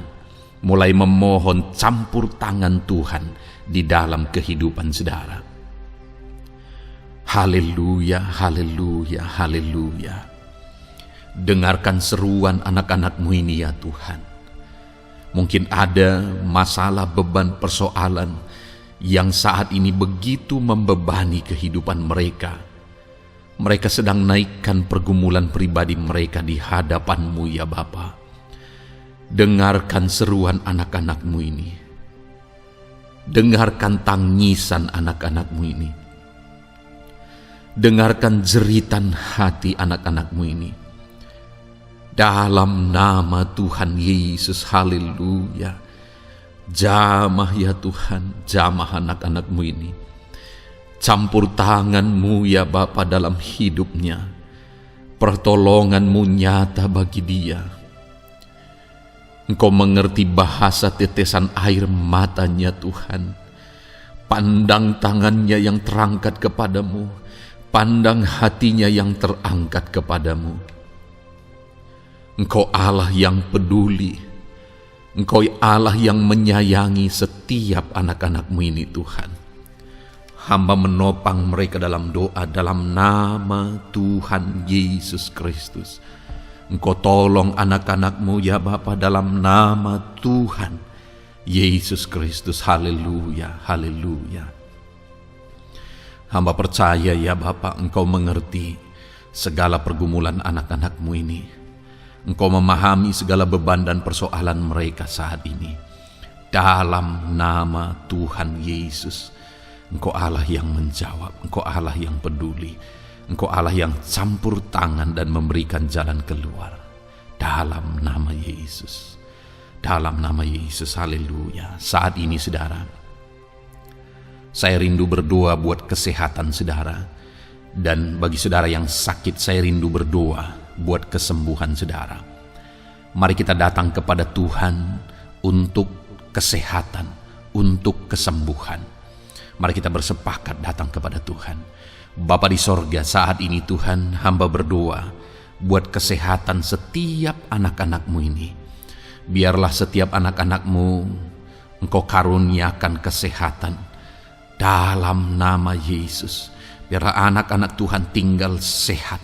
Mulai memohon campur tangan Tuhan di dalam kehidupan saudara. Haleluya, haleluya, haleluya. Dengarkan seruan anak-anak-Mu ini ya Tuhan. Mungkin ada masalah, beban, persoalan yang saat ini begitu membebani kehidupan mereka. Mereka sedang naikkan pergumulan pribadi mereka di hadapan-Mu ya Bapa. Dengarkan seruan anak-anak-Mu ini. Dengarkan tangisan anak-anak-Mu ini. Dengarkan jeritan hati anak-anak-Mu ini. Dalam nama Tuhan Yesus, haleluya. Jamah ya Tuhan, jamah anak-anak-Mu ini. Campur tangan-Mu ya Bapa dalam hidupnya. Pertolongan-Mu nyata bagi dia. Engkau mengerti bahasa tetesan air matanya Tuhan. Pandang tangannya yang terangkat kepadamu. Pandang hatinya yang terangkat kepadamu. Engkau Allah yang peduli. Engkau Allah yang menyayangi setiap anak-anak-Mu ini Tuhan. Hamba menopang mereka dalam doa dalam nama Tuhan Yesus Kristus. Engkau tolong anak-anak-Mu ya Bapa dalam nama Tuhan Yesus Kristus. Haleluya, haleluya. Hamba percaya ya Bapa, Engkau mengerti segala pergumulan anak-anak-Mu ini. Engkau memahami segala beban dan persoalan mereka saat ini. Dalam nama Tuhan Yesus, Engkau Allah yang menjawab, Engkau Allah yang peduli, Engkau Allah yang campur tangan dan memberikan jalan keluar. Dalam nama Yesus, dalam nama Yesus, haleluya. Saat ini saudara, saya rindu berdoa buat kesehatan saudara. Dan bagi saudara yang sakit, saya rindu berdoa buat kesembuhan saudara. Mari kita datang kepada Tuhan untuk kesehatan, untuk kesembuhan. Mari kita bersepakat datang kepada Tuhan. Bapa di sorga, saat ini Tuhan, hamba berdoa buat kesehatan setiap anak-anak-Mu ini. Biarlah setiap anak-anak-Mu Engkau karuniakan kesehatan dalam nama Yesus. Biarlah anak-anak Tuhan tinggal sehat,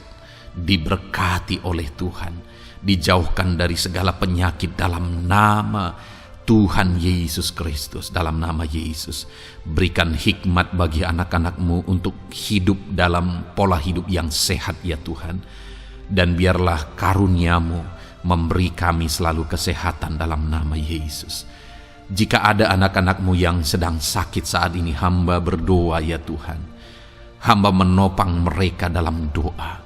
diberkati oleh Tuhan, dijauhkan dari segala penyakit dalam nama Tuhan Yesus Kristus. Dalam nama Yesus, berikan hikmat bagi anak-anak-Mu untuk hidup dalam pola hidup yang sehat ya Tuhan. Dan biarlah karunia-Mu memberi kami selalu kesehatan dalam nama Yesus. Jika ada anak-anak-Mu yang sedang sakit saat ini, hamba berdoa ya Tuhan. Hamba menopang mereka dalam doa.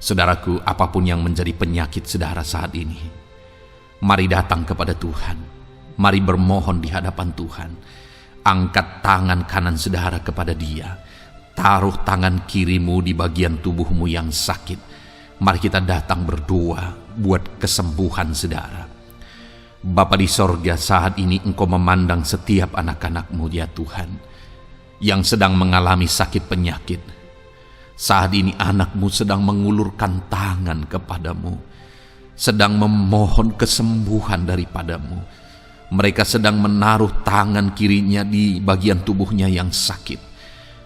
Saudaraku, apapun yang menjadi penyakit saudara saat ini, mari datang kepada Tuhan. Mari bermohon di hadapan Tuhan. Angkat tangan kanan saudara kepada Dia. Taruh tangan kirimu di bagian tubuhmu yang sakit. Mari kita datang berdoa buat kesembuhan saudara. Bapa di sorga, saat ini Engkau memandang setiap anak-anak-Mu ya Tuhan, yang sedang mengalami sakit penyakit. Saat ini anak-Mu sedang mengulurkan tangan kepadamu, sedang memohon kesembuhan daripadamu. Mereka sedang menaruh tangan kirinya di bagian tubuhnya yang sakit.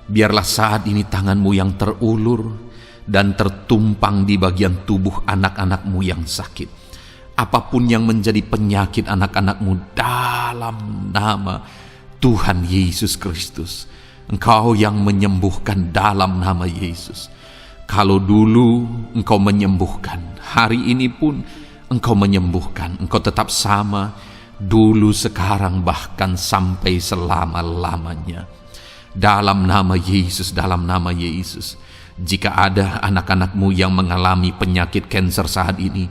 Biarlah saat ini tangan-Mu yang terulur dan tertumpang di bagian tubuh anak-anak-Mu yang sakit. Apapun yang menjadi penyakit anak-anak-Mu, dalam nama Tuhan Yesus Kristus, Engkau yang menyembuhkan dalam nama Yesus. Kalau dulu Engkau menyembuhkan, hari ini pun Engkau menyembuhkan. Engkau tetap sama, dulu, sekarang, bahkan sampai selama-lamanya. Dalam nama Yesus, dalam nama Yesus. Jika ada anak-anak-Mu yang mengalami penyakit kanker saat ini,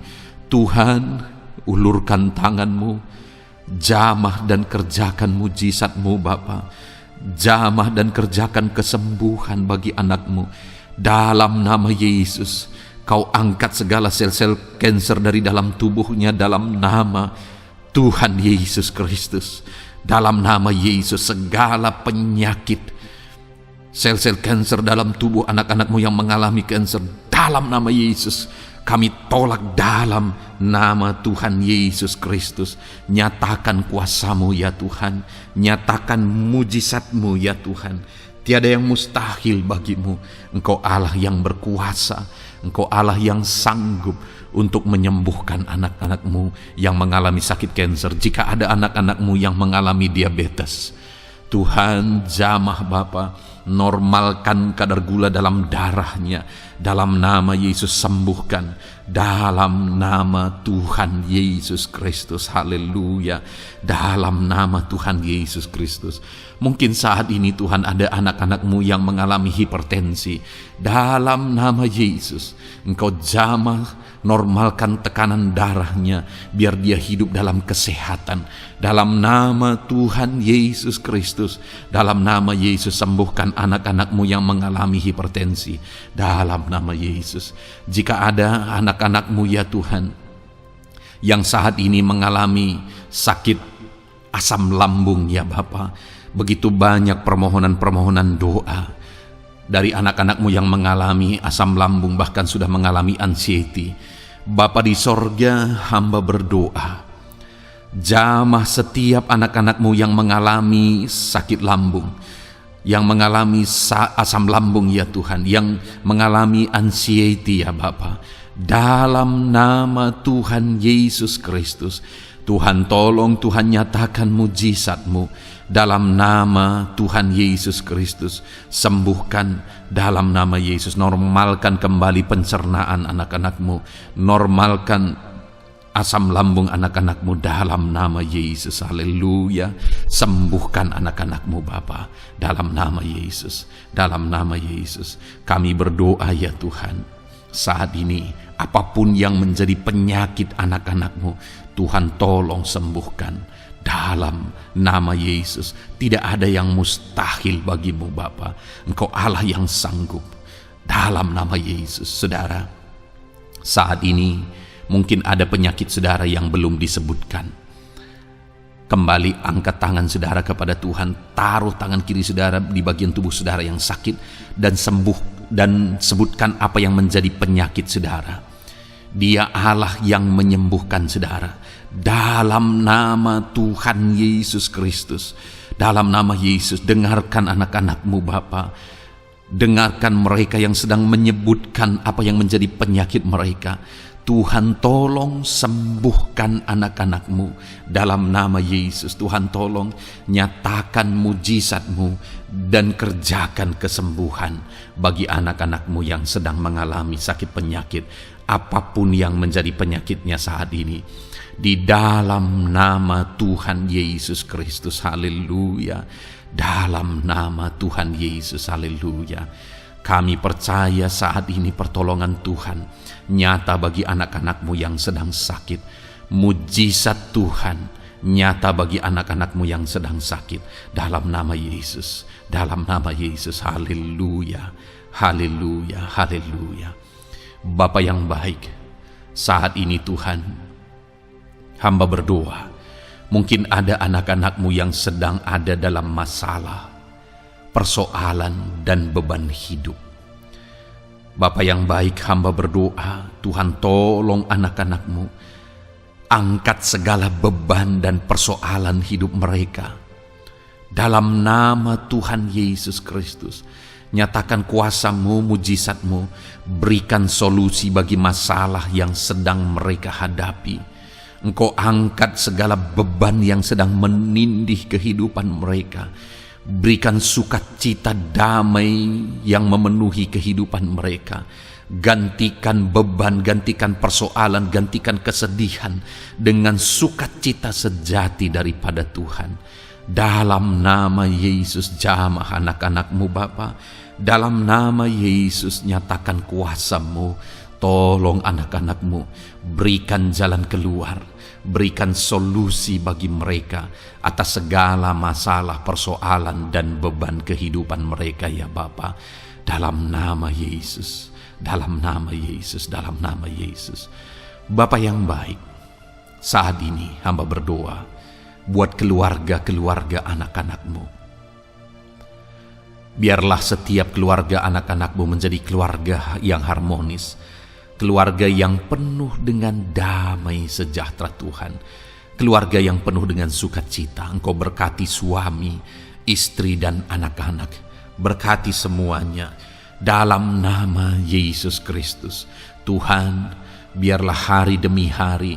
Tuhan, ulurkan tangan-Mu, jamah dan kerjakan mujizat-Mu Bapa. Jamah dan kerjakan kesembuhan bagi anak-Mu. Dalam nama Yesus, Kau angkat segala sel-sel kanker dari dalam tubuhnya dalam nama Tuhan Yesus Kristus. Dalam nama Yesus, segala penyakit, sel-sel kanker dalam tubuh anak-anak-Mu yang mengalami kanker, dalam nama Yesus, kami tolak dalam nama Tuhan Yesus Kristus. Nyatakan kuasa-Mu ya Tuhan, nyatakan mujizat-Mu ya Tuhan. Tiada yang mustahil bagi-Mu. Engkau Allah yang berkuasa, Engkau Allah yang sanggup untuk menyembuhkan anak-anak-Mu yang mengalami sakit kanker. Jika ada anak-anak-Mu yang mengalami diabetes, Tuhan, jamah Bapa, normalkan kadar gula dalam darahnya. Dalam nama Yesus, sembuhkan. Dalam nama Tuhan Yesus Kristus, haleluya. Dalam nama Tuhan Yesus Kristus. Mungkin saat ini Tuhan ada anak-anak-Mu yang mengalami hipertensi. Dalam nama Yesus, Engkau jamah, normalkan tekanan darahnya, biar dia hidup dalam kesehatan. Dalam nama Tuhan Yesus Kristus, dalam nama Yesus, sembuhkan anak-anak-Mu yang mengalami hipertensi. Dalam nama Yesus. Jika ada anak-anak-Mu ya Tuhan, yang saat ini mengalami sakit asam lambung ya Bapa, begitu banyak permohonan-permohonan doa dari anak-anak-Mu yang mengalami asam lambung, bahkan sudah mengalami anxiety. Bapa di sorga, hamba berdoa, jamah setiap anak-anak-Mu yang mengalami sakit lambung, yang mengalami asam lambung ya Tuhan, yang mengalami anxiety ya Bapa. Dalam nama Tuhan Yesus Kristus, Tuhan tolong, Tuhan nyatakan mujizat-Mu. Dalam nama Tuhan Yesus Kristus, sembuhkan dalam nama Yesus. Normalkan kembali pencernaan anak-anak-Mu, normalkan asam lambung anak-anak-Mu dalam nama Yesus. Haleluya. Sembuhkan anak-anak-Mu Bapa dalam nama Yesus. Dalam nama Yesus kami berdoa ya Tuhan, saat ini apapun yang menjadi penyakit anak-anak-Mu, Tuhan tolong sembuhkan dalam nama Yesus. Tidak ada yang mustahil bagimu Bapa. Engkau Allah yang sanggup. Dalam nama Yesus. Saudara, saat ini mungkin ada penyakit saudara yang belum disebutkan. Kembali angkat tangan saudara kepada Tuhan, taruh tangan kiri saudara di bagian tubuh saudara yang sakit, dan sembuh, dan sebutkan apa yang menjadi penyakit saudara. Dia Allah yang menyembuhkan saudara. Dalam nama Tuhan Yesus Kristus, dalam nama Yesus, dengarkan anak-anak-Mu Bapa. Dengarkan mereka yang sedang menyebutkan apa yang menjadi penyakit mereka. Tuhan tolong sembuhkan anak-anak-Mu dalam nama Yesus. Tuhan tolong nyatakan mujizat-Mu dan kerjakan kesembuhan bagi anak-anak-Mu yang sedang mengalami sakit penyakit, apapun yang menjadi penyakitnya saat ini. Di dalam nama Tuhan Yesus Kristus, haleluya. Dalam nama Tuhan Yesus, haleluya. Kami percaya saat ini pertolongan Tuhan nyata bagi anak-anak-Mu yang sedang sakit. Mujizat Tuhan nyata bagi anak-anak-Mu yang sedang sakit. Dalam nama Yesus, dalam nama Yesus, haleluya, haleluya, haleluya. Bapa yang baik, saat ini Tuhan, hamba berdoa, mungkin ada anak-anak-Mu yang sedang ada dalam masalah, persoalan, dan beban hidup. Bapa yang baik, hamba berdoa, Tuhan tolong anak-anak-Mu, angkat segala beban dan persoalan hidup mereka. Dalam nama Tuhan Yesus Kristus, nyatakan kuasa-Mu, mujizat-Mu, berikan solusi bagi masalah yang sedang mereka hadapi. Engkau angkat segala beban yang sedang menindih kehidupan mereka. Berikan sukacita damai yang memenuhi kehidupan mereka. Gantikan beban, gantikan persoalan, gantikan kesedihan dengan sukacita sejati daripada Tuhan. Dalam nama Yesus, jamah anak-anak-Mu Bapa. Dalam nama Yesus, nyatakan kuasa-Mu. Tolong anak-anak-Mu, berikan jalan keluar, berikan solusi bagi mereka atas segala masalah, persoalan, dan beban kehidupan mereka ya Bapa. Dalam nama Yesus, dalam nama Yesus, dalam nama Yesus. Bapa yang baik, saat ini hamba berdoa buat keluarga-keluarga anak-anak-Mu. Biarlah setiap keluarga anak-anak-Mu menjadi keluarga yang harmonis, keluarga yang penuh dengan damai sejahtera Tuhan, keluarga yang penuh dengan sukacita. Engkau berkati suami, istri, dan anak-anak, berkati semuanya dalam nama Yesus Kristus. Tuhan, biarlah hari demi hari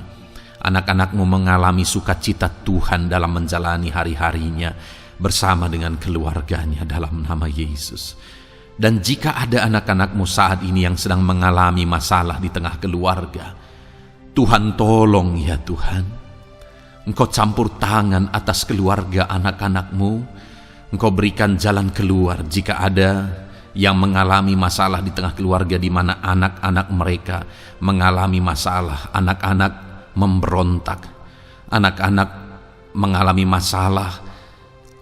anak-anak-Mu mengalami sukacita Tuhan dalam menjalani hari-harinya bersama dengan keluarganya dalam nama Yesus. Dan jika ada anak-anak-Mu saat ini yang sedang mengalami masalah di tengah keluarga, Tuhan tolong ya Tuhan. Engkau campur tangan atas keluarga anak-anak-Mu. Engkau berikan jalan keluar jika ada yang mengalami masalah di tengah keluarga, di mana anak-anak mereka mengalami masalah, anak-anak memberontak, anak-anak mengalami masalah,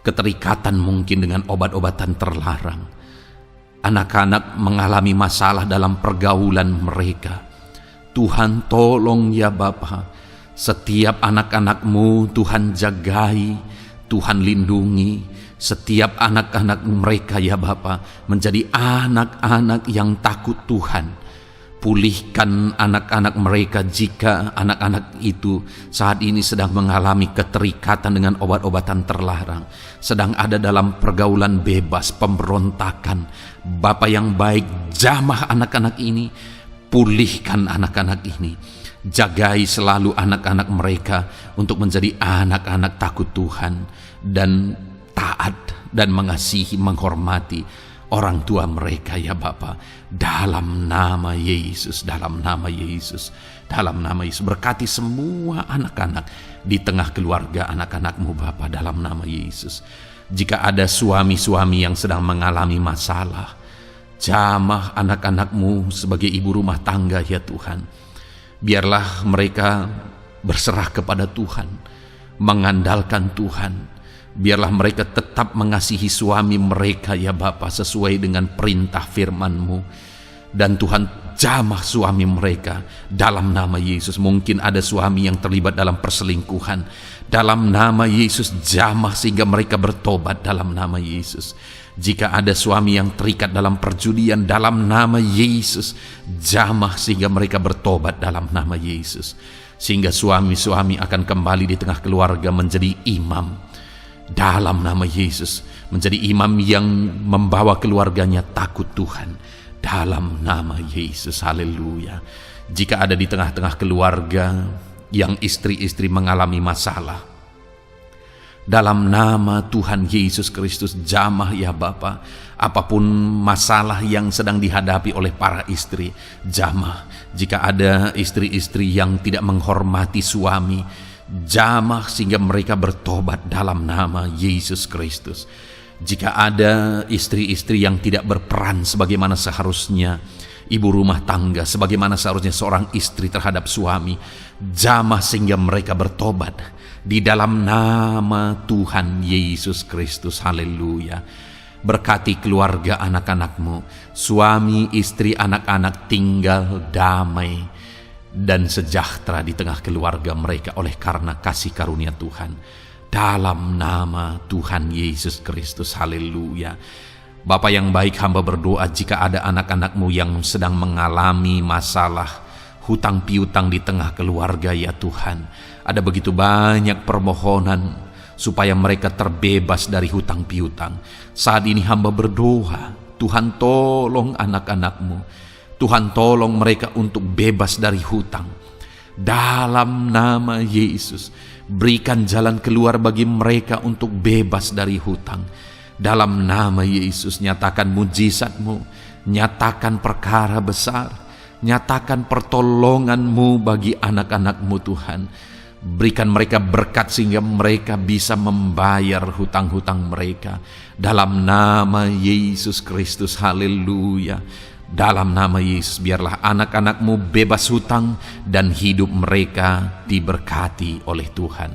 keterikatan mungkin dengan obat-obatan terlarang. Anak-anak mengalami masalah dalam pergaulan mereka. Tuhan tolong ya Bapa, setiap anak-anak-Mu Tuhan jagai, Tuhan lindungi. Setiap anak-anak mereka ya Bapa menjadi anak-anak yang takut Tuhan, Pulihkan anak-anak mereka jika anak-anak itu saat ini sedang mengalami keterikatan dengan obat-obatan terlarang, sedang ada dalam pergaulan bebas, pemberontakan. Bapa yang baik, jamah anak-anak ini, pulihkan anak-anak ini. Jagai selalu anak-anak mereka untuk menjadi anak-anak takut Tuhan dan taat dan mengasihi, menghormati orang tua mereka ya Bapa, dalam nama Yesus, dalam nama Yesus, dalam nama Yesus. Berkati semua anak-anak di tengah keluarga anak-anakmu Bapa, dalam nama Yesus. Jika ada suami-suami yang sedang mengalami masalah, jamah anak-anakmu sebagai ibu rumah tangga ya Tuhan. Biarlah mereka berserah kepada Tuhan, mengandalkan Tuhan. Biarlah mereka tetap mengasihi suami mereka ya Bapa, sesuai dengan perintah firman-Mu. Dan Tuhan, jamah suami mereka dalam nama Yesus. Mungkin ada suami yang terlibat dalam perselingkuhan, dalam nama Yesus jamah sehingga mereka bertobat dalam nama Yesus. Jika ada suami yang terikat dalam perjudian, dalam nama Yesus jamah sehingga mereka bertobat dalam nama Yesus. Sehingga suami-suami akan kembali di tengah keluarga menjadi imam dalam nama Yesus, menjadi imam yang membawa keluarganya takut Tuhan dalam nama Yesus. Haleluya. Jika ada di tengah-tengah keluarga yang istri-istri mengalami masalah, dalam nama Tuhan Yesus Kristus jamah ya Bapa, apapun masalah yang sedang dihadapi oleh para istri, jamah. Jika ada istri-istri yang tidak menghormati suami, jamah sehingga mereka bertobat dalam nama Yesus Kristus. Jika ada istri-istri yang tidak berperan sebagaimana seharusnya ibu rumah tangga, sebagaimana seharusnya seorang istri terhadap suami, jamah sehingga mereka bertobat di dalam nama Tuhan Yesus Kristus. Haleluya. Berkati keluarga anak-anakmu, suami, istri, anak-anak tinggal damai dan sejahtera di tengah keluarga mereka oleh karena kasih karunia Tuhan. Dalam nama Tuhan Yesus Kristus. Haleluya. Bapa yang baik, hamba berdoa jika ada anak-anakmu yang sedang mengalami masalah hutang piutang di tengah keluarga ya Tuhan. Ada begitu banyak permohonan supaya mereka terbebas dari hutang piutang. Saat ini hamba berdoa, Tuhan tolong anak-anakmu. Tuhan tolong mereka untuk bebas dari hutang. Dalam nama Yesus, berikan jalan keluar bagi mereka untuk bebas dari hutang. Dalam nama Yesus, nyatakan mujizat-Mu, nyatakan perkara besar, nyatakan pertolongan-Mu bagi anak-anak-Mu Tuhan. Berikan mereka berkat sehingga mereka bisa membayar hutang-hutang mereka. Dalam nama Yesus Kristus, haleluya. Dalam nama Yesus, biarlah anak-anak-Mu bebas hutang dan hidup mereka diberkati oleh Tuhan.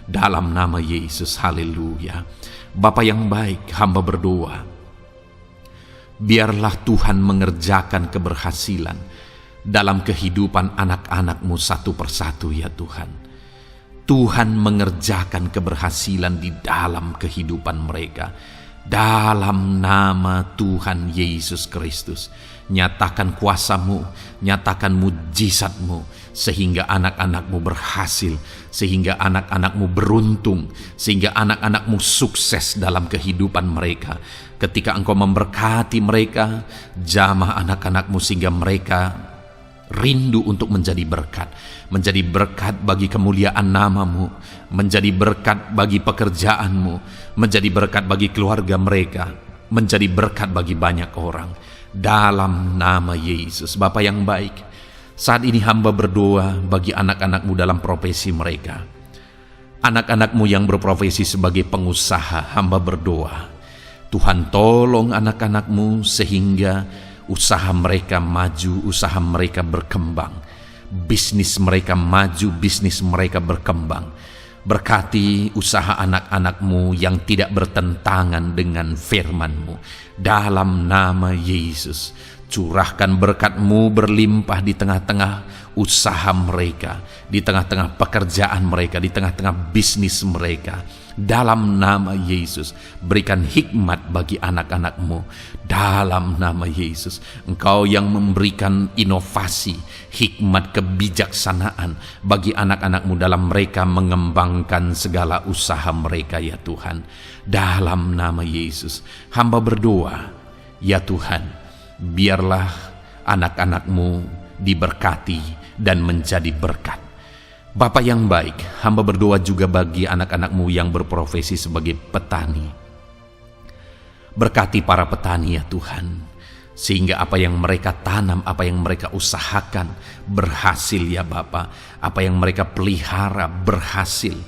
Dalam nama Yesus, haleluya. Bapa yang baik, hamba berdoa, biarlah Tuhan mengerjakan keberhasilan dalam kehidupan anak-anak-Mu satu persatu ya Tuhan. Tuhan mengerjakan keberhasilan di dalam kehidupan mereka. Dalam nama Tuhan Yesus Kristus, nyatakan kuasa-Mu, nyatakan mujizat-Mu, sehingga anak-anak-Mu berhasil, sehingga anak-anak-Mu beruntung, sehingga anak-anak-Mu sukses dalam kehidupan mereka. Ketika Engkau memberkati mereka, jamah anak-anak-Mu sehingga mereka rindu untuk menjadi berkat bagi kemuliaan nama-Mu, menjadi berkat bagi pekerjaan-Mu, menjadi berkat bagi keluarga mereka, menjadi berkat bagi banyak orang. Dalam nama Yesus. Bapa yang baik, saat ini hamba berdoa bagi anak-anak-Mu dalam profesi mereka. Anak-anak-Mu yang berprofesi sebagai pengusaha, hamba berdoa, Tuhan tolong anak-anak-Mu sehingga usaha mereka maju, usaha mereka berkembang, bisnis mereka maju, bisnis mereka berkembang. Berkati usaha anak-anak-Mu yang tidak bertentangan dengan firman-Mu. Dalam nama Yesus, curahkan berkat-Mu berlimpah di tengah-tengah usaha mereka, di tengah-tengah pekerjaan mereka, di tengah-tengah bisnis mereka. dalam nama Yesus. Berikan hikmat bagi anak-anak-Mu dalam nama Yesus. Engkau yang memberikan inovasi, hikmat, kebijaksanaan bagi anak-anak-Mu dalam mereka mengembangkan segala usaha mereka ya Tuhan. Dalam nama Yesus hamba berdoa ya Tuhan, biarlah anak-anak-Mu diberkati dan menjadi berkat. Bapa yang baik, hamba berdoa juga bagi anak-anak-Mu yang berprofesi sebagai petani. Berkati para petani ya Tuhan, sehingga apa yang mereka tanam, apa yang mereka usahakan berhasil ya Bapa. Apa yang mereka pelihara berhasil.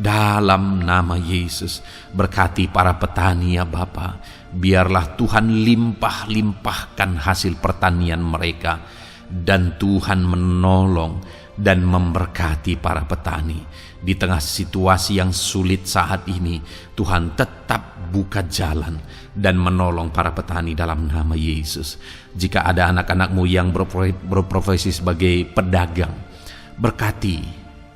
Dalam nama Yesus, berkati para petani ya Bapa. Biarlah Tuhan limpah-limpahkan hasil pertanian mereka, dan Tuhan menolong dan memberkati para petani. Di tengah situasi yang sulit saat ini, Tuhan tetap buka jalan dan menolong para petani dalam nama Yesus. Jika ada anak-anak-Mu yang berprofesi sebagai pedagang, berkati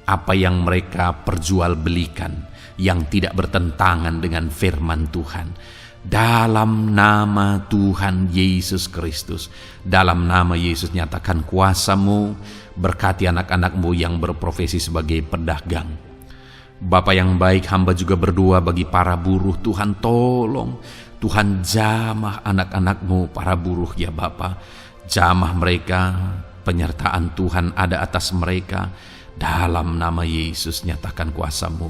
apa yang mereka perjualbelikan yang tidak bertentangan dengan firman Tuhan. Dalam nama Tuhan Yesus Kristus, dalam nama Yesus nyatakan kuasa-Mu, berkati anak-anak-Mu yang berprofesi sebagai pedagang. Bapa yang baik, hamba juga berdoa bagi para buruh. Tuhan tolong, Tuhan jamah anak-anak-Mu para buruh ya Bapa. Jamah mereka, penyertaan Tuhan ada atas mereka. Dalam nama Yesus nyatakan kuasa-Mu.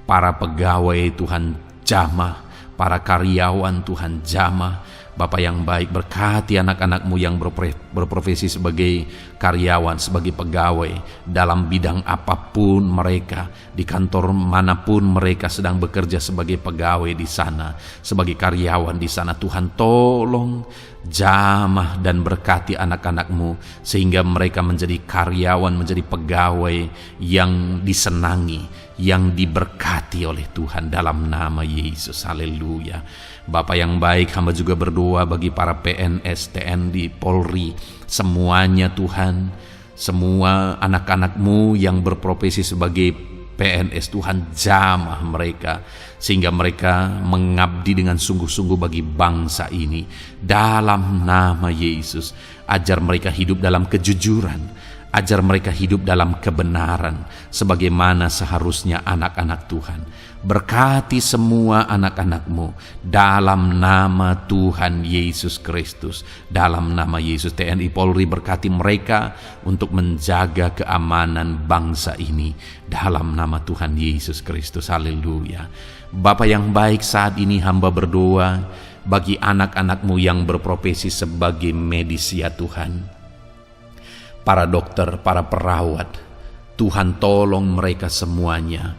Para pegawai Tuhan jamah, para karyawan Tuhan jamah. Bapa yang baik, berkati anak-anak-Mu yang berprofesi sebagai karyawan, sebagai pegawai dalam bidang apapun mereka, di kantor manapun mereka sedang bekerja sebagai pegawai di sana, sebagai karyawan di sana. Tuhan tolong jamah dan berkati anak-anak-Mu sehingga mereka menjadi karyawan, menjadi pegawai yang disenangi, yang diberkati oleh Tuhan dalam nama Yesus. Haleluya. Bapa yang baik, hamba juga berdoa bagi para PNS, TNI, Polri, semuanya Tuhan, semua anak-anak-Mu yang berprofesi sebagai PNS, Tuhan jamah mereka sehingga mereka mengabdi dengan sungguh-sungguh bagi bangsa ini. Dalam nama Yesus, ajar mereka hidup dalam kejujuran, ajar mereka hidup dalam kebenaran sebagaimana seharusnya anak-anak Tuhan. Berkati semua anak-anak-Mu dalam nama Tuhan Yesus Kristus. Dalam nama Yesus, TNI Polri berkati mereka untuk menjaga keamanan bangsa ini dalam nama Tuhan Yesus Kristus. Haleluya. Bapa yang baik, saat ini hamba berdoa bagi anak-anak-Mu yang berprofesi sebagai medis ya Tuhan. Para dokter, para perawat, Tuhan tolong mereka semuanya.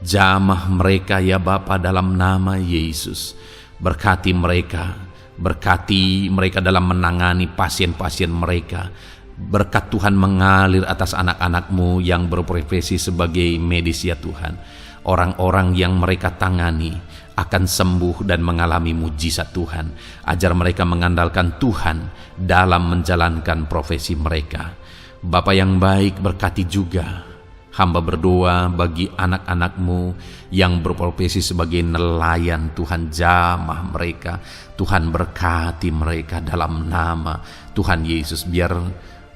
Jamah mereka ya Bapa dalam nama Yesus. Berkati mereka dalam menangani pasien-pasien mereka. Berkat Tuhan mengalir atas anak-anak-Mu yang berprofesi sebagai medis ya Tuhan. Orang-orang yang mereka tangani akan sembuh dan mengalami mujizat Tuhan. Ajar mereka mengandalkan Tuhan dalam menjalankan profesi mereka. Bapa yang baik, berkati juga hamba berdoa bagi anak-anak-Mu yang berprofesi sebagai nelayan. Tuhan jamah mereka, Tuhan berkati mereka dalam nama Tuhan Yesus. Biar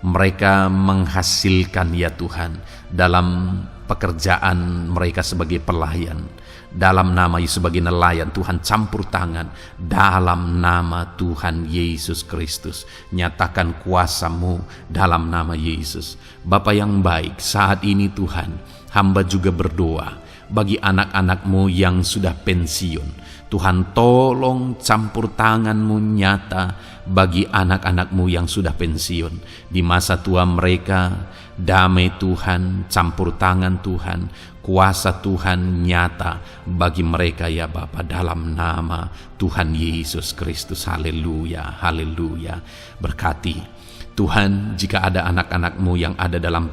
mereka menghasilkan ya Tuhan dalam pekerjaan mereka sebagai pelayan. Dalam nama Yesus, sebagai nelayan, Tuhan campur tangan dalam nama Tuhan Yesus Kristus. Nyatakan kuasa-Mu dalam nama Yesus. Bapa yang baik, saat ini Tuhan, hamba juga berdoa bagi anak-anak-Mu yang sudah pensiun. Tuhan tolong campur tangan-Mu nyata bagi anak-anak-Mu yang sudah pensiun. Di masa tua mereka, damai Tuhan, campur tangan Tuhan, kuasa Tuhan nyata bagi mereka ya Bapa dalam nama Tuhan Yesus Kristus. Haleluya, haleluya. Berkati Tuhan, jika ada anak-anak-Mu yang ada dalam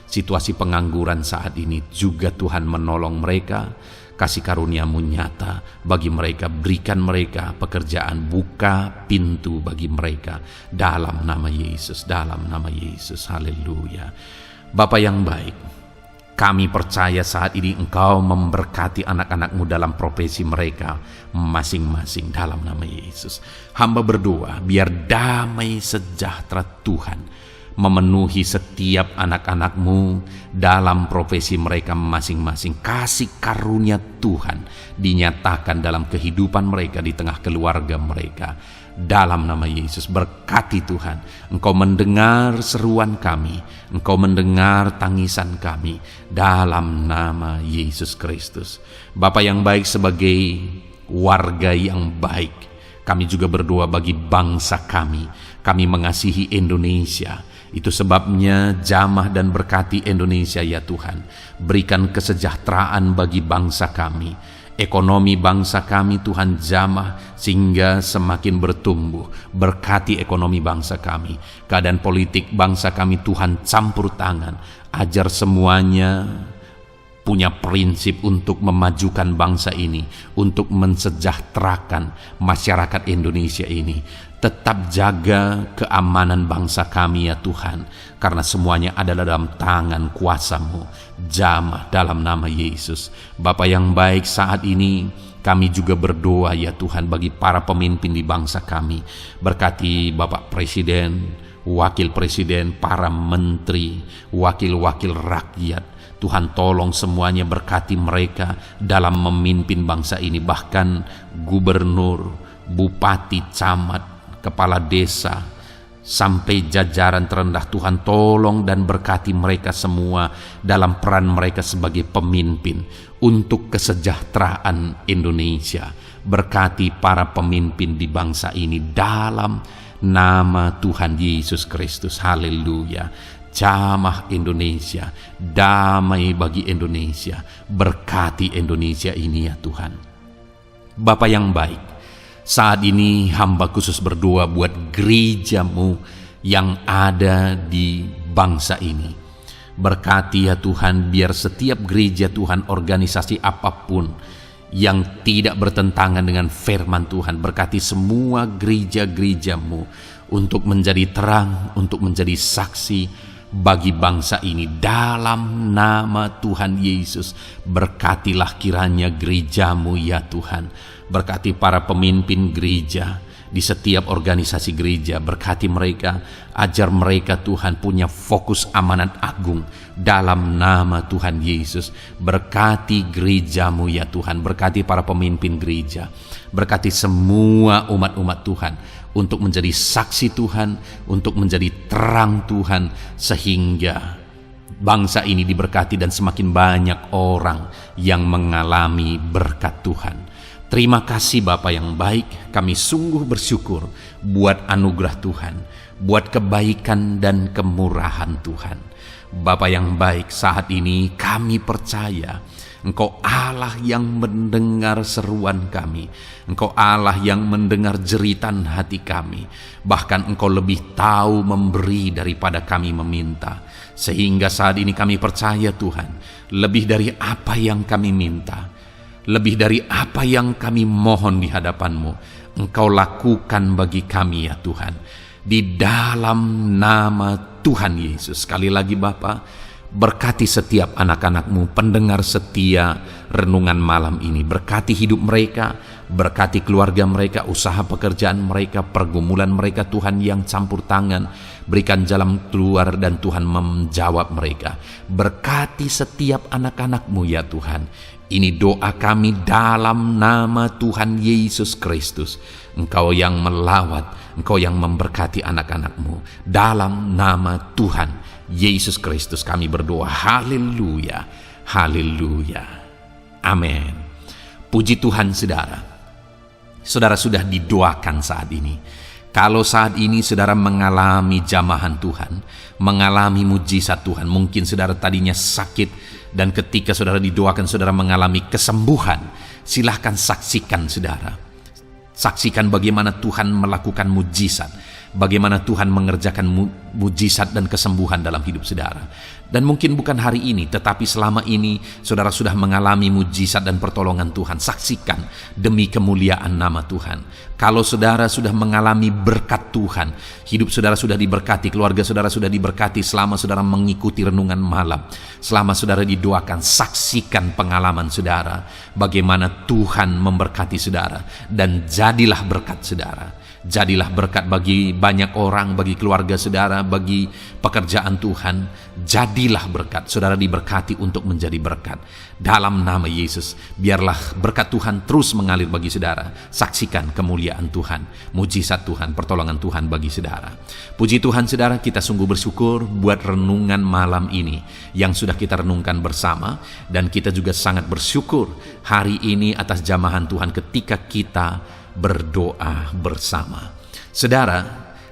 situasi pengangguran saat ini, juga Tuhan menolong mereka. Kasih karunia-Mu nyata bagi mereka, berikan mereka pekerjaan, buka pintu bagi mereka dalam nama Yesus, dalam nama Yesus. Haleluya. Bapa yang baik, Kami percaya saat ini Engkau memberkati anak-anak-Mu dalam profesi mereka masing-masing dalam nama Yesus. Hamba berdoa biar damai sejahtera Tuhan memenuhi setiap anak-anak-Mu dalam profesi mereka masing-masing. Kasih karunia Tuhan dinyatakan dalam kehidupan mereka, di tengah keluarga mereka. Dalam nama Yesus, berkati Tuhan. Engkau mendengar seruan kami, Engkau mendengar tangisan kami, dalam nama Yesus Kristus. Bapa yang baik, sebagai warga yang baik, kami juga berdoa bagi bangsa kami. Kami mengasihi Indonesia. Itu sebabnya jamah dan berkati Indonesia ya Tuhan. Berikan kesejahteraan bagi bangsa kami. Ekonomi bangsa kami Tuhan jamah sehingga semakin bertumbuh. Berkati ekonomi bangsa kami. Keadaan politik bangsa kami Tuhan campur tangan. Ajar semuanya punya prinsip untuk memajukan bangsa ini, untuk mensejahterakan masyarakat Indonesia ini. Tetap jaga keamanan bangsa kami ya Tuhan, karena semuanya adalah dalam tangan kuasa-Mu. Jamah dalam nama Yesus. Bapa yang baik, saat ini kami juga berdoa ya Tuhan bagi para pemimpin di bangsa kami. Berkati Bapak Presiden, Wakil Presiden, para menteri, wakil-wakil rakyat. Tuhan tolong semuanya, berkati mereka dalam memimpin bangsa ini. Bahkan gubernur, bupati, camat, kepala desa, sampai jajaran terendah. Tuhan tolong dan berkati mereka semua dalam peran mereka sebagai pemimpin untuk kesejahteraan Indonesia. Berkati para pemimpin di bangsa ini dalam nama Tuhan Yesus Kristus. Haleluya. Jamah Indonesia, damai bagi Indonesia. Berkati Indonesia ini ya Tuhan. Bapa yang baik, saat ini hamba khusus berdoa buat gereja-Mu yang ada di bangsa ini. Berkati ya Tuhan, biar setiap gereja Tuhan, organisasi apapun yang tidak bertentangan dengan firman Tuhan, berkati semua gereja-gereja-Mu untuk menjadi terang, untuk menjadi saksi bagi bangsa ini. Dalam nama Tuhan Yesus, berkatilah kiranya gereja-Mu ya Tuhan. Berkati para pemimpin gereja di setiap organisasi gereja. Berkati mereka, ajar mereka Tuhan punya fokus amanat agung dalam nama Tuhan Yesus. Berkati gereja-Mu ya Tuhan. Berkati para pemimpin gereja. Berkati semua umat-umat Tuhan untuk menjadi saksi Tuhan, untuk menjadi terang Tuhan, sehingga bangsa ini diberkati dan semakin banyak orang yang mengalami berkat Tuhan. Terima kasih Bapa yang baik, kami sungguh bersyukur buat anugerah Tuhan, buat kebaikan dan kemurahan Tuhan. Bapa yang baik, saat ini kami percaya Engkau Allah yang mendengar seruan kami. Engkau Allah yang mendengar jeritan hati kami. Bahkan Engkau lebih tahu memberi daripada kami meminta. Sehingga saat ini kami percaya Tuhan, lebih dari apa yang kami minta, lebih dari apa yang kami mohon di hadapan-Mu, Engkau lakukan bagi kami ya Tuhan. Di dalam nama Tuhan Yesus. Sekali lagi Bapa, berkati setiap anak-anak-Mu, pendengar setia renungan malam ini. Berkati hidup mereka, berkati keluarga mereka, usaha pekerjaan mereka, pergumulan mereka Tuhan yang campur tangan. Berikan jalan keluar dan Tuhan menjawab mereka. Berkati setiap anak-anak-Mu ya Tuhan. Ini doa kami dalam nama Tuhan Yesus Kristus. Engkau yang melawat, Engkau yang memberkati anak-anak-Mu. Dalam nama Tuhan Yesus Kristus kami berdoa. Haleluya, haleluya, amin. Puji Tuhan saudara. Saudara sudah didoakan saat ini. Kalau saat ini saudara mengalami jamahan Tuhan, mengalami mujizat Tuhan, mungkin saudara tadinya sakit dan ketika saudara didoakan saudara mengalami kesembuhan, silahkan saksikan saudara. Saksikan bagaimana Tuhan melakukan mujizat. bagaimana Tuhan mengerjakan mujizat dan kesembuhan dalam hidup saudara. Dan mungkin bukan hari ini, tetapi selama ini saudara sudah mengalami mujizat dan pertolongan Tuhan. Saksikan demi kemuliaan nama Tuhan. Kalau saudara sudah mengalami berkat Tuhan, hidup saudara sudah diberkati, keluarga saudara sudah diberkati selama saudara mengikuti renungan malam, selama saudara didoakan, saksikan pengalaman saudara, bagaimana Tuhan memberkati saudara, dan jadilah berkat saudara. Jadilah berkat bagi banyak orang, bagi keluarga saudara, bagi pekerjaan Tuhan. Jadilah berkat, saudara diberkati untuk menjadi berkat. Dalam nama Yesus, biarlah berkat Tuhan terus mengalir bagi saudara. Saksikan kemuliaan Tuhan, mujizat Tuhan, pertolongan Tuhan bagi saudara. Puji Tuhan saudara, kita sungguh bersyukur buat renungan malam ini yang sudah kita renungkan bersama. Dan kita juga sangat bersyukur hari ini atas jamahan Tuhan ketika kita berdoa bersama. Saudara,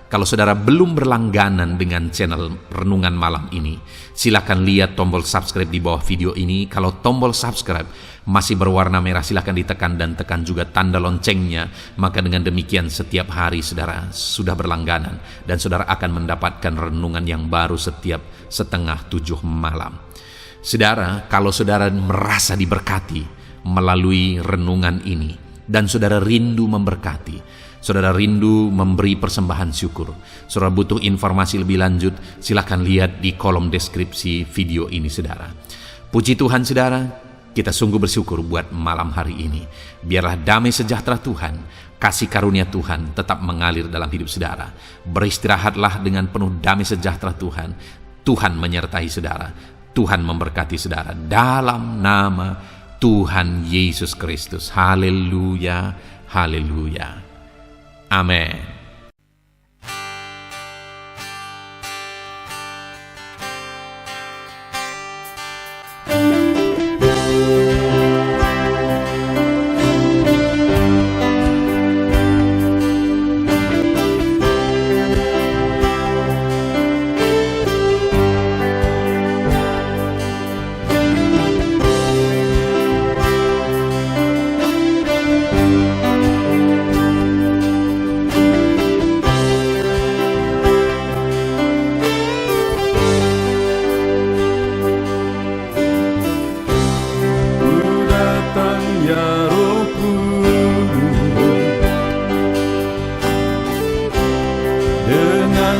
kalau saudara belum berlangganan dengan channel Renungan Malam ini, silakan lihat tombol subscribe di bawah video ini. Kalau tombol subscribe masih berwarna merah, silakan ditekan dan tekan juga tanda loncengnya. Maka dengan demikian setiap hari saudara sudah berlangganan dan saudara akan mendapatkan renungan yang baru setiap 6:30 malam. Saudara, kalau saudara merasa diberkati melalui renungan ini, dan saudara rindu memberkati, saudara rindu memberi persembahan syukur, saudara butuh informasi lebih lanjut, silakan lihat di kolom deskripsi video ini saudara. Puji Tuhan saudara, kita sungguh bersyukur buat malam hari ini. Biarlah damai sejahtera Tuhan, kasih karunia Tuhan tetap mengalir dalam hidup saudara. Beristirahatlah dengan penuh damai sejahtera Tuhan. Tuhan menyertai saudara, Tuhan memberkati saudara dalam nama Tuhan Yesus Kristus. Haleluya, haleluya. Amin.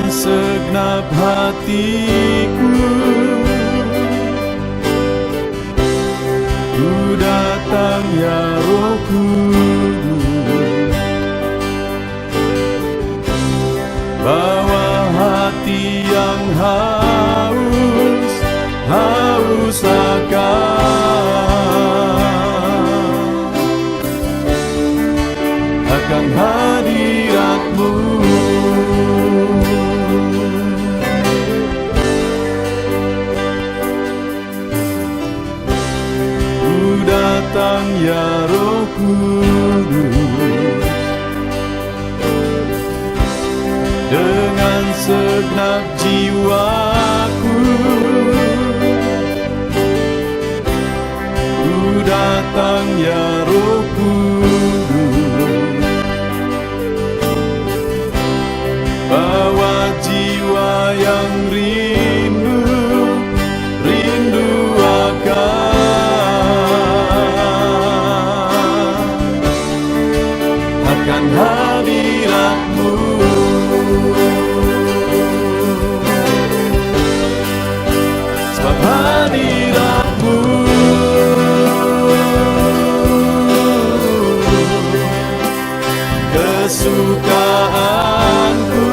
Segenap hatiku ku datang ya Roh Kudus, bawa hati yang haus akan hadirat-Mu. Datang ya Roh Kudus, dengan segenap jiwaku ku datang ya Roh Kudus, bawa jiwa yang rindu akan hadirat-Mu. Sebab hadirat-Mu kesukaanku,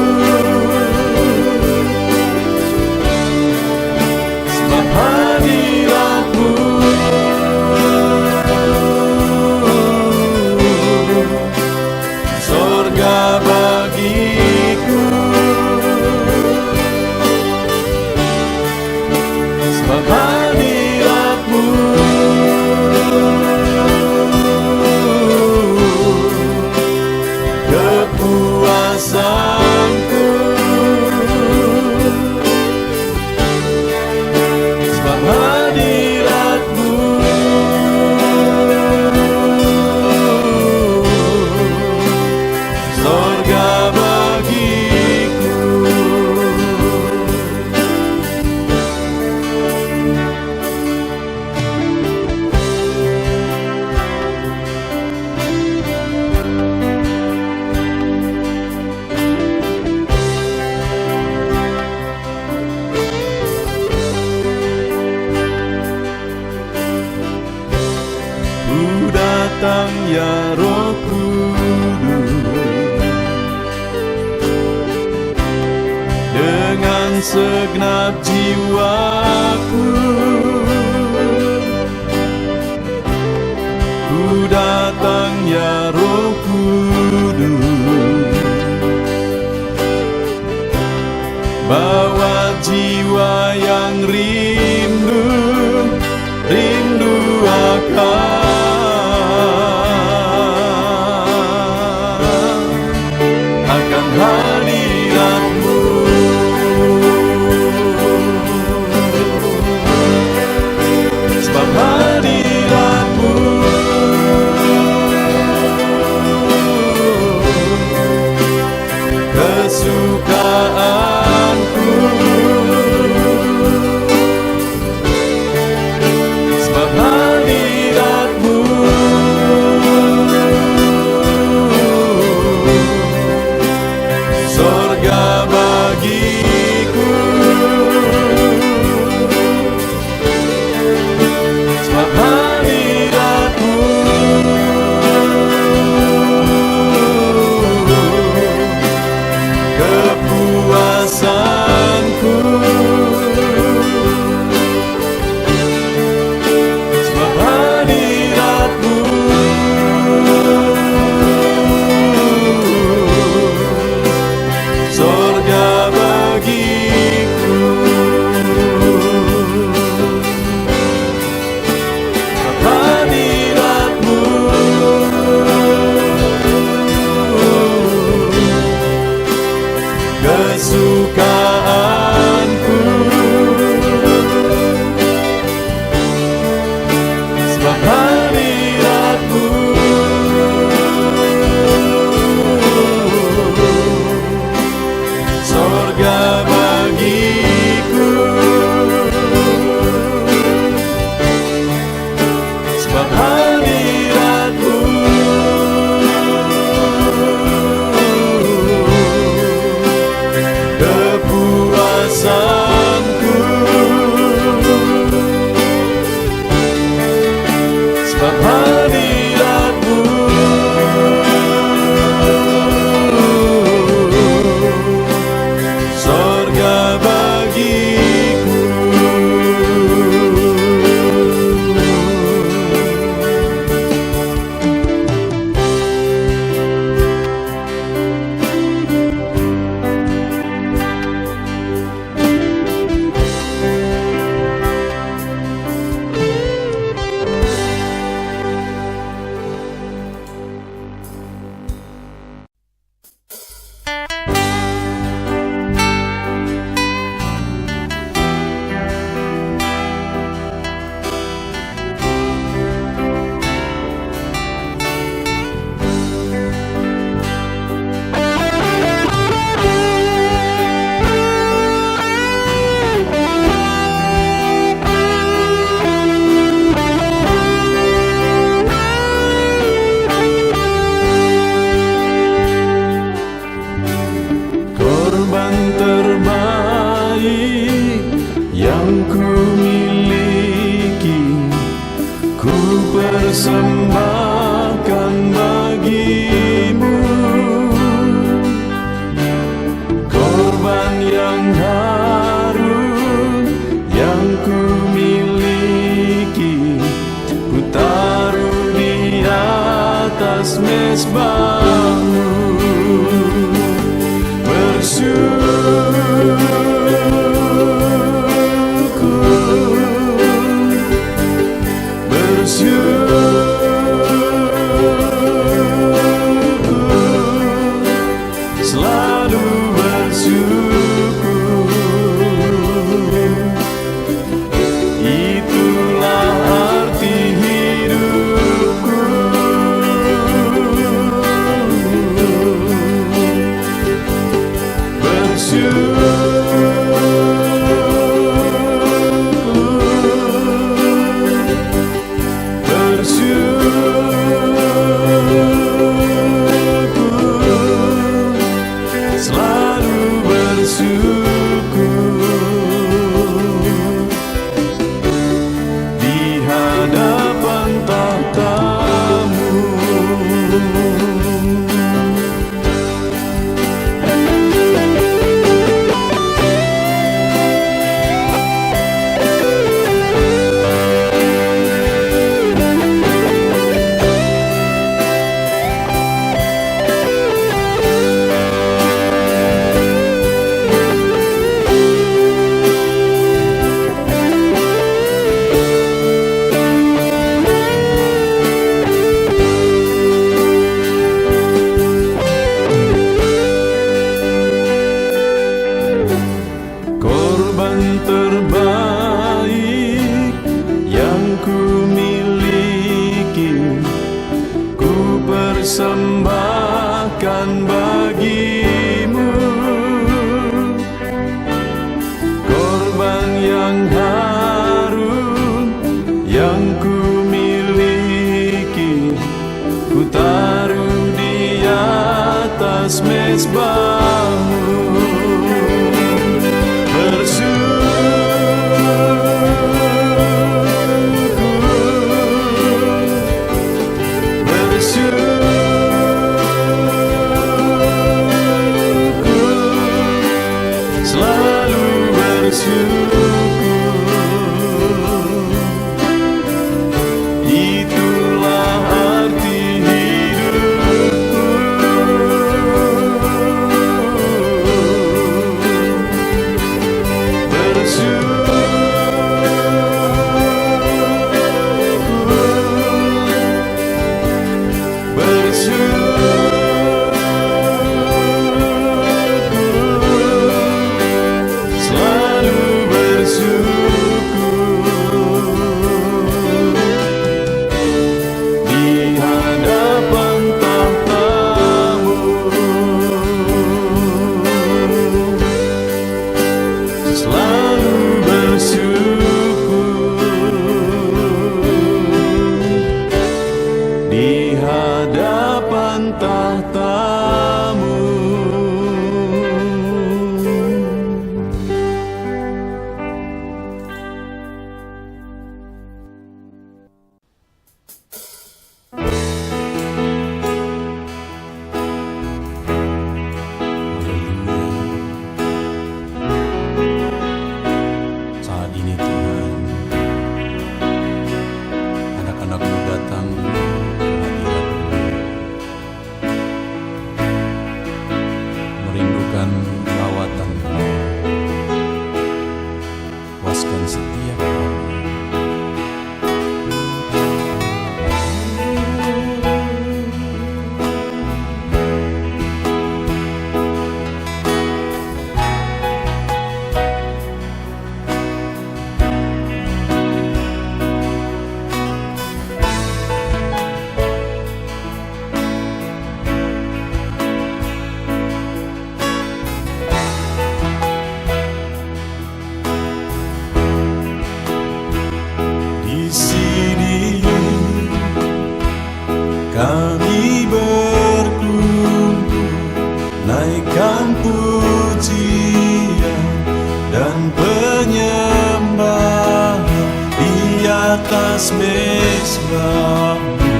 segenap jiwaku. Ku datang ya Roh Kudus, bawa jiwa yang rindu akan hadirat-Mu. Sebab hadirat-Mu kesukaanku. Sebab hadirat-Mu sorga bagiku. Sebab hadirat-Mu kepuasanku. Sebab hadirat-Mu sorga bagiku. Sebab hadirat-Mu kesukaanku. Sebab hadirat-Mu sorga bagiku. Sebab hadirat-Mu kepuasanku. Sebab hadirat-Mu sorga bagiku. Korban terbaik yang ku miliki, ku persembahkan bagi-Mu. Korban yang harum yang ku miliki, ku taruh di atas mezbah-Mu. Selalu bersyukur, itulah arti hidupku. bersyukur. Itulah arti hidupku. Selalu bersyukur di hadapan tahta-Mu. Selalu bersyukur di hadapan tahta-Mu. Saat ini Tuhan, anak-anak-Mu datang ke hadirat-Mu, merindukan lawatan-Mu. Puaskan setiap kami. Di sini kami berkumpul, naikkan pujian dan penyembahan di atas mezbah-Mu,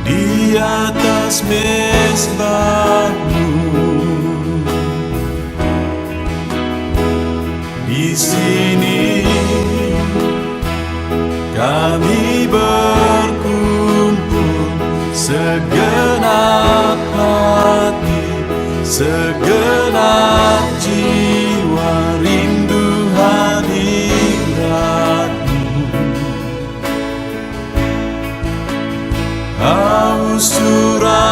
di atas mezbah-Mu. Di sini kami berkumpul, segenap hati, segenap jiwa rindu hadirat-Mu. Haus urapan-Mu,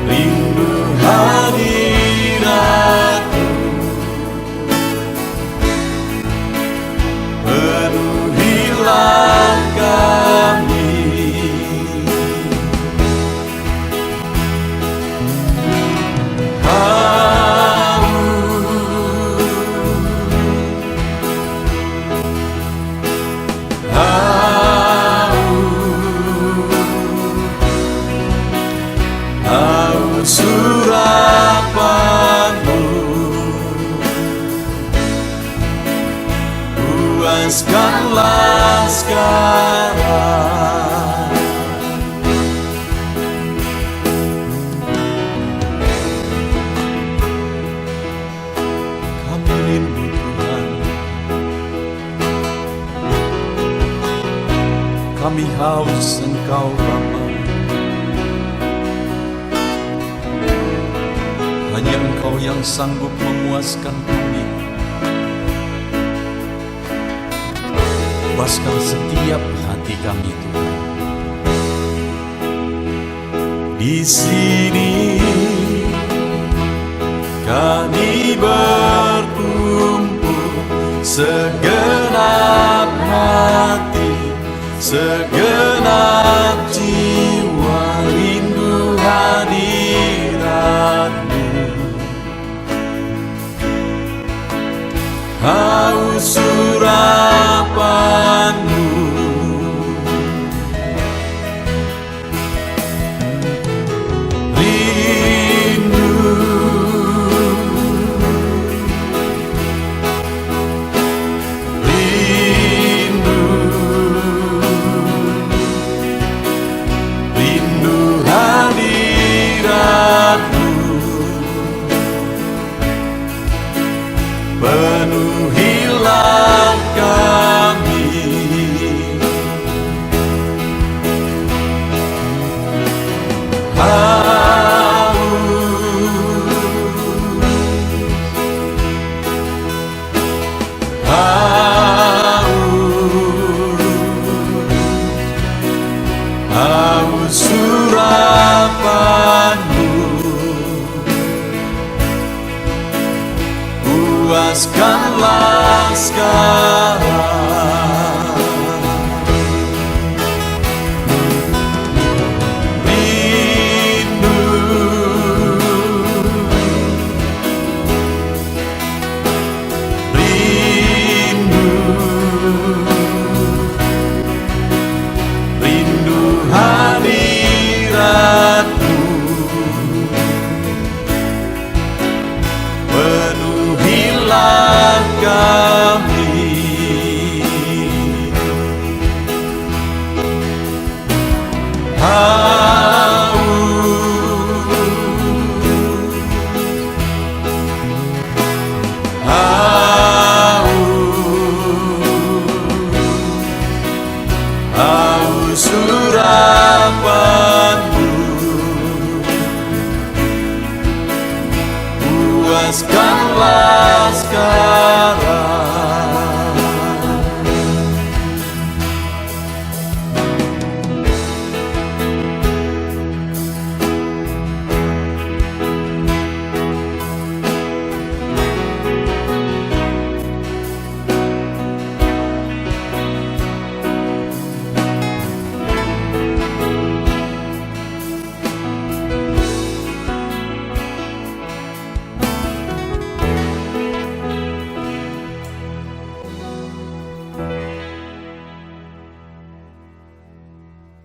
rindu hadirat-Mu. Penuhilah kami. Haus urapan-Mu, puaskanlah sekarang. Kami rindu Tuhan, kami haus Engkau Bapa. Hanya Engkau yang sanggup memuaskan kami. Puaskan setiap hati kami Tuhan. Di sini kami berkumpul, segenap hati, segenap jiwa rindu hadirat-Mu. Haus urapan-Mu, haus urapanmu, puaskanlah sekarang rindu, rindu, rindu hadiratmu, penuhilah kami.